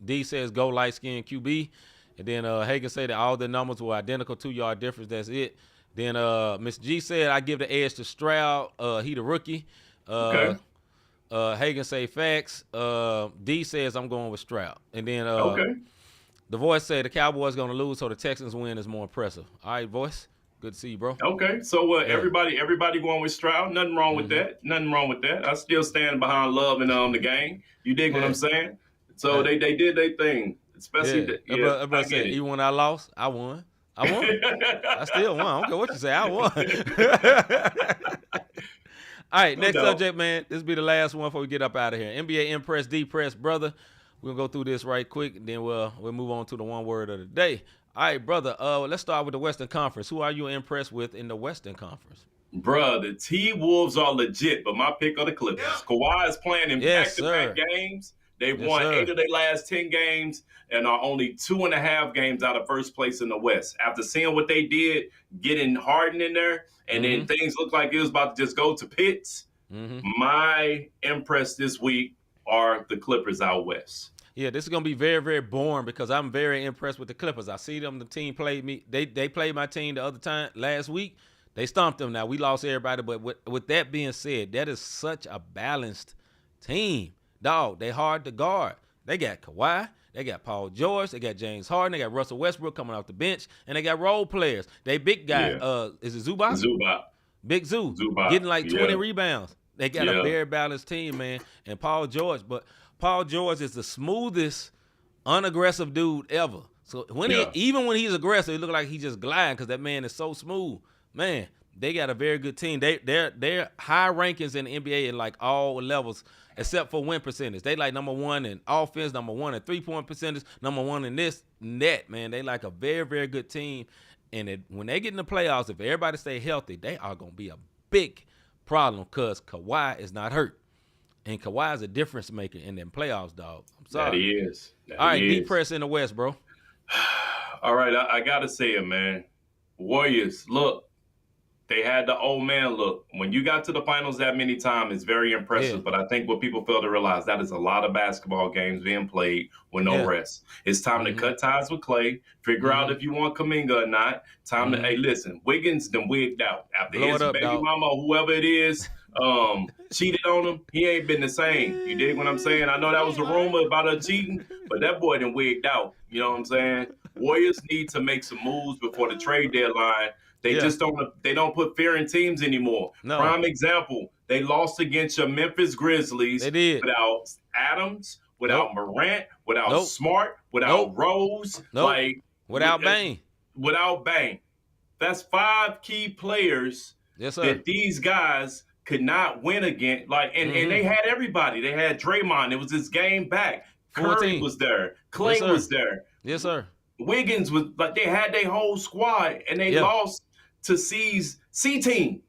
S2: D says go light skin QB. And then Hagan said that all the numbers were identical, 2-yard difference. That's it. Then Miss G said, I give the edge to Stroud. He the rookie. Hagan say facts. D says I'm going with Stroud. And then the voice said the Cowboys going to lose, so the Texans win is more impressive. All right, voice. Good to see you, bro.
S3: Okay, so everybody going with Stroud. Nothing wrong with that. Nothing wrong with that. I still stand behind Love and the game. You dig what I'm saying? So they did their thing. Especially
S2: I said, even when I lost, I won. I still won. I don't care what you say. I won. All right, next subject, man. This will be the last one before we get up out of here. NBA Impress, Depress, brother. We'll go through this right quick, and then we'll move on to the one word of the day. All right, brother, let's start with the Western Conference. Who are you impressed with in the Western Conference?
S3: Bruh, the T-Wolves are legit, but my pick are the Clippers. Kawhi is playing in back-to-back games. They've won 8 of their last 10 games and are only 2.5 games out of first place in the West. After seeing what they did, getting Harden in there, and then things look like it was about to just go to pits, my impress this week are the Clippers out West.
S2: Yeah, this is going to be very, very boring because I'm very impressed with the Clippers. I see them. The team played me. They played my team the other time last week. They stomped them. Now, we lost everybody, but with that being said, that is such a balanced team. Dog, they hard to guard. They got Kawhi. They got Paul George. They got James Harden. They got Russell Westbrook coming off the bench. And they got role players. They big guy. Is it Zubac?
S3: Zubac.
S2: Big Zoo.
S3: Zubac.
S2: Getting like 20 rebounds. They got a very balanced team, man. And Paul George. But Paul George is the smoothest, unaggressive dude ever. So even when he's aggressive, it look like he's just gliding because that man is so smooth. Man, they got a very good team. They're high rankings in the NBA in like all levels except for win percentage. They like number 1 in offense, number 1 in 3-point percentage, number 1 in this net, man. They like a very, very good team. And when they get in the playoffs, if everybody stay healthy, they are going to be a big problem because Kawhi is not hurt. And Kawhi is a difference maker in them playoffs, dog. I'm sorry.
S3: That he is.
S2: All right, deep press in the West, bro.
S3: All right, I got to say it, man. Warriors, look, they had the old man look. When you got to the finals that many times, it's very impressive.
S2: Yeah.
S3: But I think what people fail to realize, that is a lot of basketball games being played with no rest. It's time to cut ties with Clay, figure out if you want Kuminga or not. Time to, hey, listen, Wiggins done wigged out. After
S2: Blow
S3: his
S2: it up,
S3: baby
S2: dog.
S3: mama or whoever it is cheated on him, he ain't been the same. You dig what I'm saying? I know that was a rumor about her cheating, but that boy done wigged out. You know what I'm saying? Warriors need to make some moves before the trade deadline. They just don't put fear in teams anymore.
S2: No.
S3: Prime example, they lost against your Memphis Grizzlies
S2: They did.
S3: without Adams, without Morant, without Smart, without Rose,
S2: without Bane.
S3: Without Bane. That's 5 key players that these guys could not win against. And they had everybody. They had Draymond. It was his game back. Curry was there. Clay was there.
S2: Yes, sir.
S3: Wiggins was they had their whole squad and they lost to C team.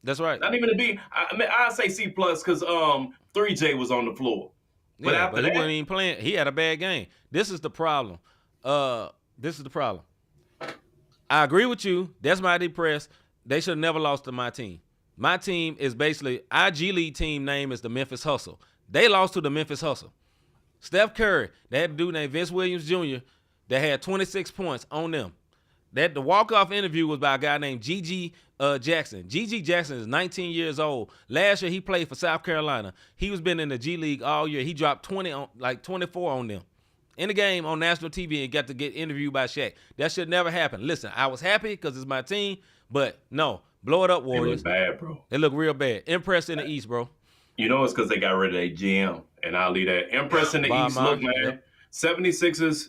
S2: That's right.
S3: Not even a B. I say C plus because 3J was on the floor. But after
S2: he
S3: that,
S2: wasn't even playing. He had a bad game. This is the problem. I agree with you. That's my depressed. They should have never lost to my team. My team is basically our G League team name is the Memphis Hustle. They lost to the Memphis Hustle. Steph Curry, they had a dude named Vince Williams Jr. that had 26 points on them. The walk-off interview was by a guy named G.G. Jackson. G.G. Jackson is 19 years old. Last year, he played for South Carolina. He was been in the G League all year. He dropped 24 on them in the game on national TV and got to get interviewed by Shaq. That should never happen. Listen, I was happy because it's my team, but no, blow it up, Warriors.
S3: They look bad, bro.
S2: They look real bad. Impressed in the East, bro.
S3: You know it's because they got rid of their GM, and I'll leave that. Impressed in the East. Look, man, 76ers,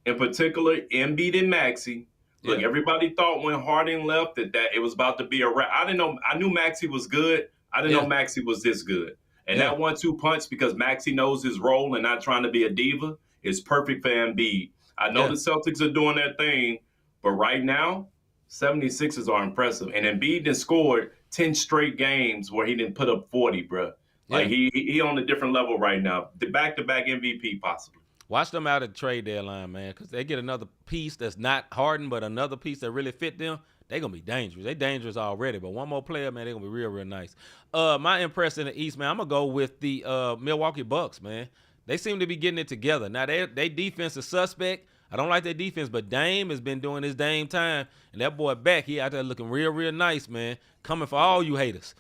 S3: in particular, Embiid and Maxey. Look, everybody thought when Harden left that it was about to be a wrap. I didn't know. I knew Maxey was good. I didn't know Maxey was this good. And that 1-2 punch, because Maxey knows his role and not trying to be a diva, is perfect for Embiid. I know the Celtics are doing their thing, but right now, 76ers are impressive. And Embiid done scored 10 straight games where he didn't put up 40, bro. Like he on a different level right now. The back-to-back MVP possibly.
S2: Watch them out at the trade deadline, man, because they get another piece that's not Harden, but another piece that really fit them. They're going to be dangerous. They dangerous already, but one more player, man, they're going to be real, real nice. My impression in the East, man, I'm going to go with the Milwaukee Bucks, man. They seem to be getting it together. Now, they defense is suspect. I don't like their defense, but Dame has been doing his Dame time, and that boy back, he out there looking real, real nice, man. Coming for all you haters.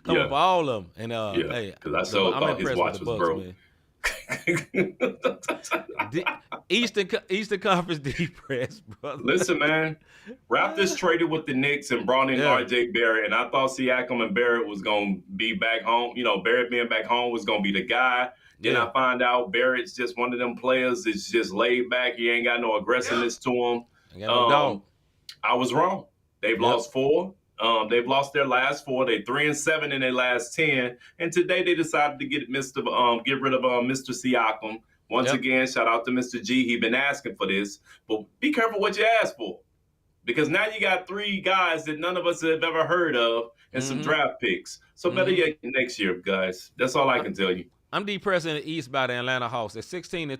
S2: Coming for all of them. And, hey,
S3: because I thought his watch was broke. Man.
S2: Eastern Conference depressed, brother.
S3: Listen, man. Raptors traded with the Knicks and brought in RJ Barrett, and I thought Siakam and Barrett was going to be back home. You know, Barrett being back home was going to be the guy. Then I find out Barrett's just one of them players that's just laid back. He ain't got no aggressiveness to him. I was wrong. They've lost 4. They've lost their last 4. They're 3-7 in their last 10. And today they decided to get rid of Mr. Siakam. Once again, shout out to Mr. G. He been asking for this. But be careful what you ask for. Because now you got 3 guys that none of us have ever heard of and some draft picks. So better yet next year, guys. That's all I can tell you.
S2: I'm depressed in the East by the Atlanta Hawks. At 16-23,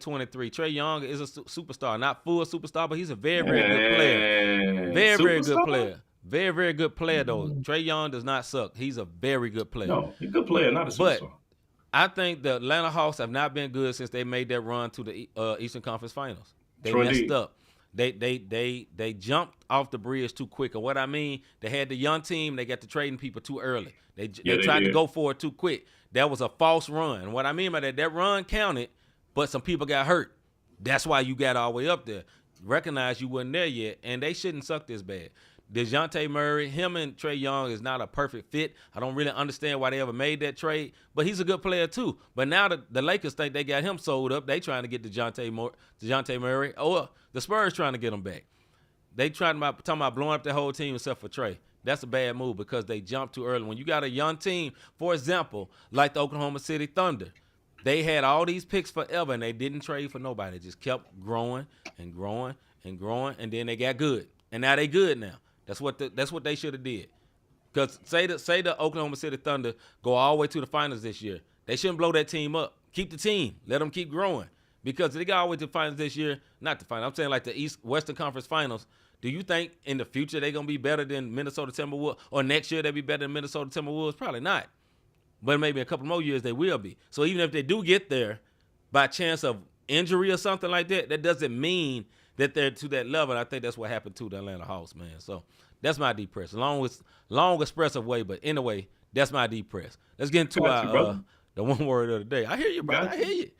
S2: Trae Young is a superstar. Not full superstar, but he's a very, very good player. Very, very good player. Very, very good player, though. Trae Young does not suck. He's a very good player.
S3: No, he's a good player, not a superstar.
S2: But I think the Atlanta Hawks have not been good since they made that run to the Eastern Conference Finals. They messed up. They jumped off the bridge too quick. And what I mean, they had the young team. They got to trading people too early. They tried to go for it too quick. That was a false run. And what I mean by that run counted, but some people got hurt. That's why you got all the way up there. Recognize you wasn't there yet, and they shouldn't suck this bad. DeJounte Murray, him and Trae Young is not a perfect fit. I don't really understand why they ever made that trade, but he's a good player too. But now the Lakers think they got him sold up. They trying to get DeJounte Murray, or the Spurs trying to get him back. They talking about blowing up the whole team except for Trae. That's a bad move because they jumped too early. When you got a young team, for example, like the Oklahoma City Thunder, they had all these picks forever and they didn't trade for nobody. They just kept growing and growing and growing, and then they got good. And now they good now. That's what they should have did. Because say the Oklahoma City Thunder go all the way to the finals this year. They shouldn't blow that team up. Keep the team. Let them keep growing. Because they got all the way to the finals this year. Not the finals. I'm saying like the Western Conference Finals. Do you think in the future they're going to be better than Minnesota Timberwolves? Or next year they'll be better than Minnesota Timberwolves? Probably not. But maybe a couple more years they will be. So even if they do get there by chance of injury or something like that, that doesn't mean that they're to that level. And I think that's what happened to the Atlanta Hawks, man. So that's my deep press. Long expressive way, but anyway, that's my deep press. Let's get into the one word of the day. I hear you, brother. I hear you.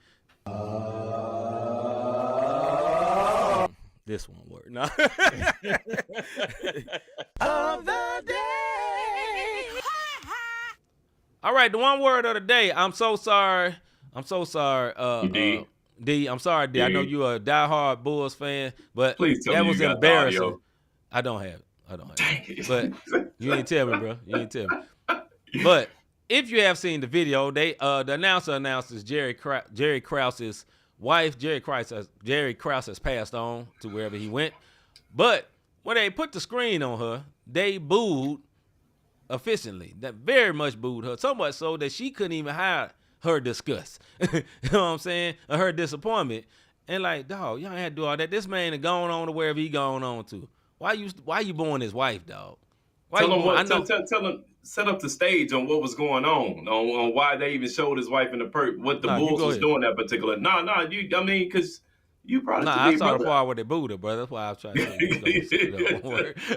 S2: This one word. No. Of the day. All right, the one word of the day. I'm so sorry. D, I'm sorry, D. I know you're a diehard Bulls fan, but that was embarrassing. I don't have it. But you didn't tell me, bro. You didn't tell me. But if you have seen the video, the announcer announces Jerry Krause's wife. Jerry Krause has passed on to wherever he went. But when they put the screen on her, they booed efficiently. That very much booed her. So much so that she couldn't even hide her disgust. You know what I'm saying? Or her disappointment. And like, dog, y'all ain't had to do all that. This man is going on to wherever he going on to. Why you booing his wife, dog?
S3: Tell him, set up the stage on what was going on why they even showed his wife in the what the Bulls was doing that particular. Because you brought it to me,
S2: I saw the part where they booed her, bro. That's why I was trying to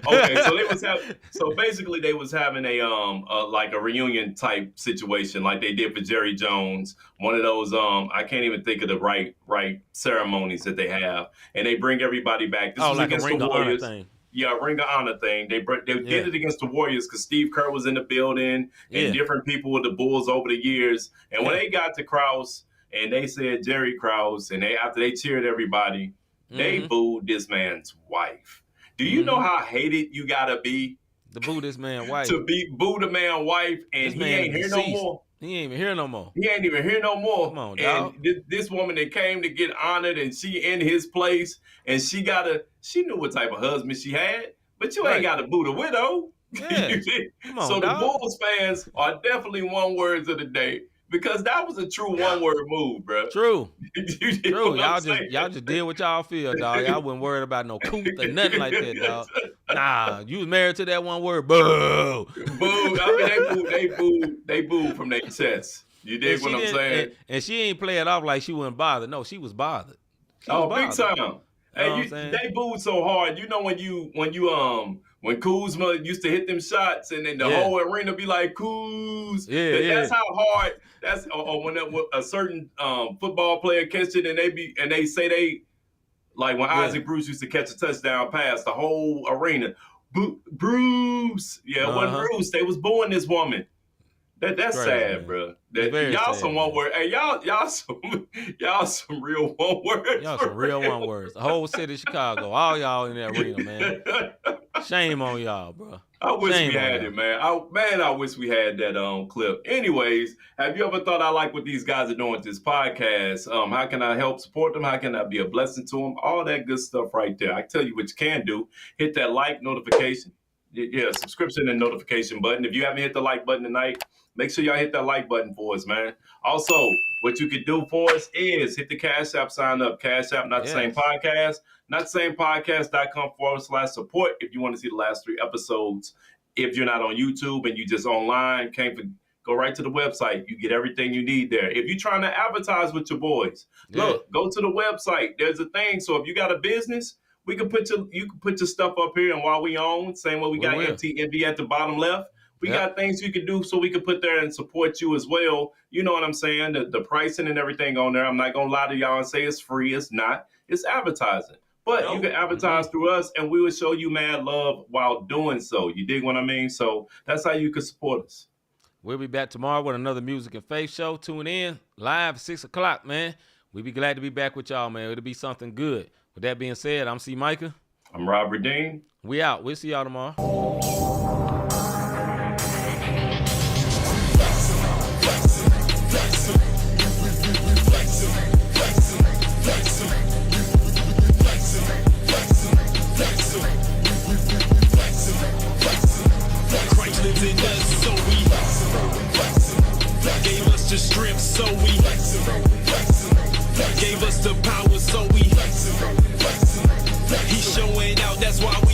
S3: Okay, so basically they was having a reunion type situation like they did for Jerry Jones. One of those I can't even think of the right ceremonies that they have, and they bring everybody back. This was
S2: like
S3: against
S2: a Ring
S3: the
S2: of Honor
S3: Warriors.
S2: thing.
S3: Yeah, Ring of Honor thing. They did it against the Warriors because Steve Kerr was in the building and different people with the Bulls over the years. And when they got to Krause and they said Jerry Krause, and after they cheered everybody, they booed this man's wife. Do you know how hated you gotta be
S2: to boo this man's wife?
S3: To boo the man's wife, and he ain't here no more.
S2: He ain't even here no more.
S3: He ain't even here no more.
S2: Come on, dog.
S3: And this woman that came to get honored, and she in his place, and she knew what type of husband she had, but you ain't got to boo the widow.
S2: Yeah. Come on,
S3: so
S2: dog.
S3: The Bulls fans are definitely one words of the day because that was a true one word move, bro.
S2: True.
S3: True.
S2: Y'all just did what y'all feel, dog. Y'all wasn't worried about no couth or nothing like that, dog. Nah, you was married to that one word. Boo.
S3: Boo. I mean, they booed from their chest. You dig what I'm saying?
S2: And she ain't play it off like she wasn't bothered. No, she was bothered.
S3: Big time. Hey, they booed so hard. You know when Kuzma used to hit them shots and then the whole arena be like Kuz. That's how hard. That's or when a certain football player catch it and they say they like when Isaac Bruce used to catch a touchdown pass, the whole arena. Bruce. Yeah, it wasn't Bruce. They was booing this woman. That's crazy, sad, man. Bro. Y'all some one word. Hey, y'all some real one words.
S2: Y'all some real one words. The whole city of Chicago, all y'all in that arena, man. Shame on y'all, bro.
S3: I wish we had it, man. I wish we had that clip. Anyways, have you ever thought I like what these guys are doing with this podcast? How can I help support them? How can I be a blessing to them? All that good stuff right there. I tell you what you can do. Hit that like notification. Yeah, subscription and notification button. If you haven't hit the like button tonight, make sure y'all hit that like button for us, man. Also, what you could do for us is hit the Cash App, sign up. Cash App, not the same podcast. Not the same podcast.com/support if you want to see the last 3 episodes. If you're not on YouTube and you just online, go right to the website. You get everything you need there. If you're trying to advertise with your boys, look, go to the website. There's a thing. So if you got a business, you can put your stuff up here, and while we own, same way we got MTNV at the bottom left, we got things you can do so we can put there and support you as well. You know what I'm saying? The pricing and everything on there. I'm not gonna lie to y'all and say it's free. It's not. It's advertising. But you can advertise through us, and we will show you mad love while doing so. You dig what I mean? So that's how you can support us.
S2: We'll be back tomorrow with another Music and Faith show. Tune in live 6 o'clock, man. We'll be glad to be back with y'all, man. It'll be something good. With that being said, I'm C-Micah.
S3: I'm Robert Dean.
S2: We out. We'll see y'all tomorrow.
S1: Christ lives in us, so we gave us the strength. strength, so we gave us the power, so we. He's showing out, that's why we.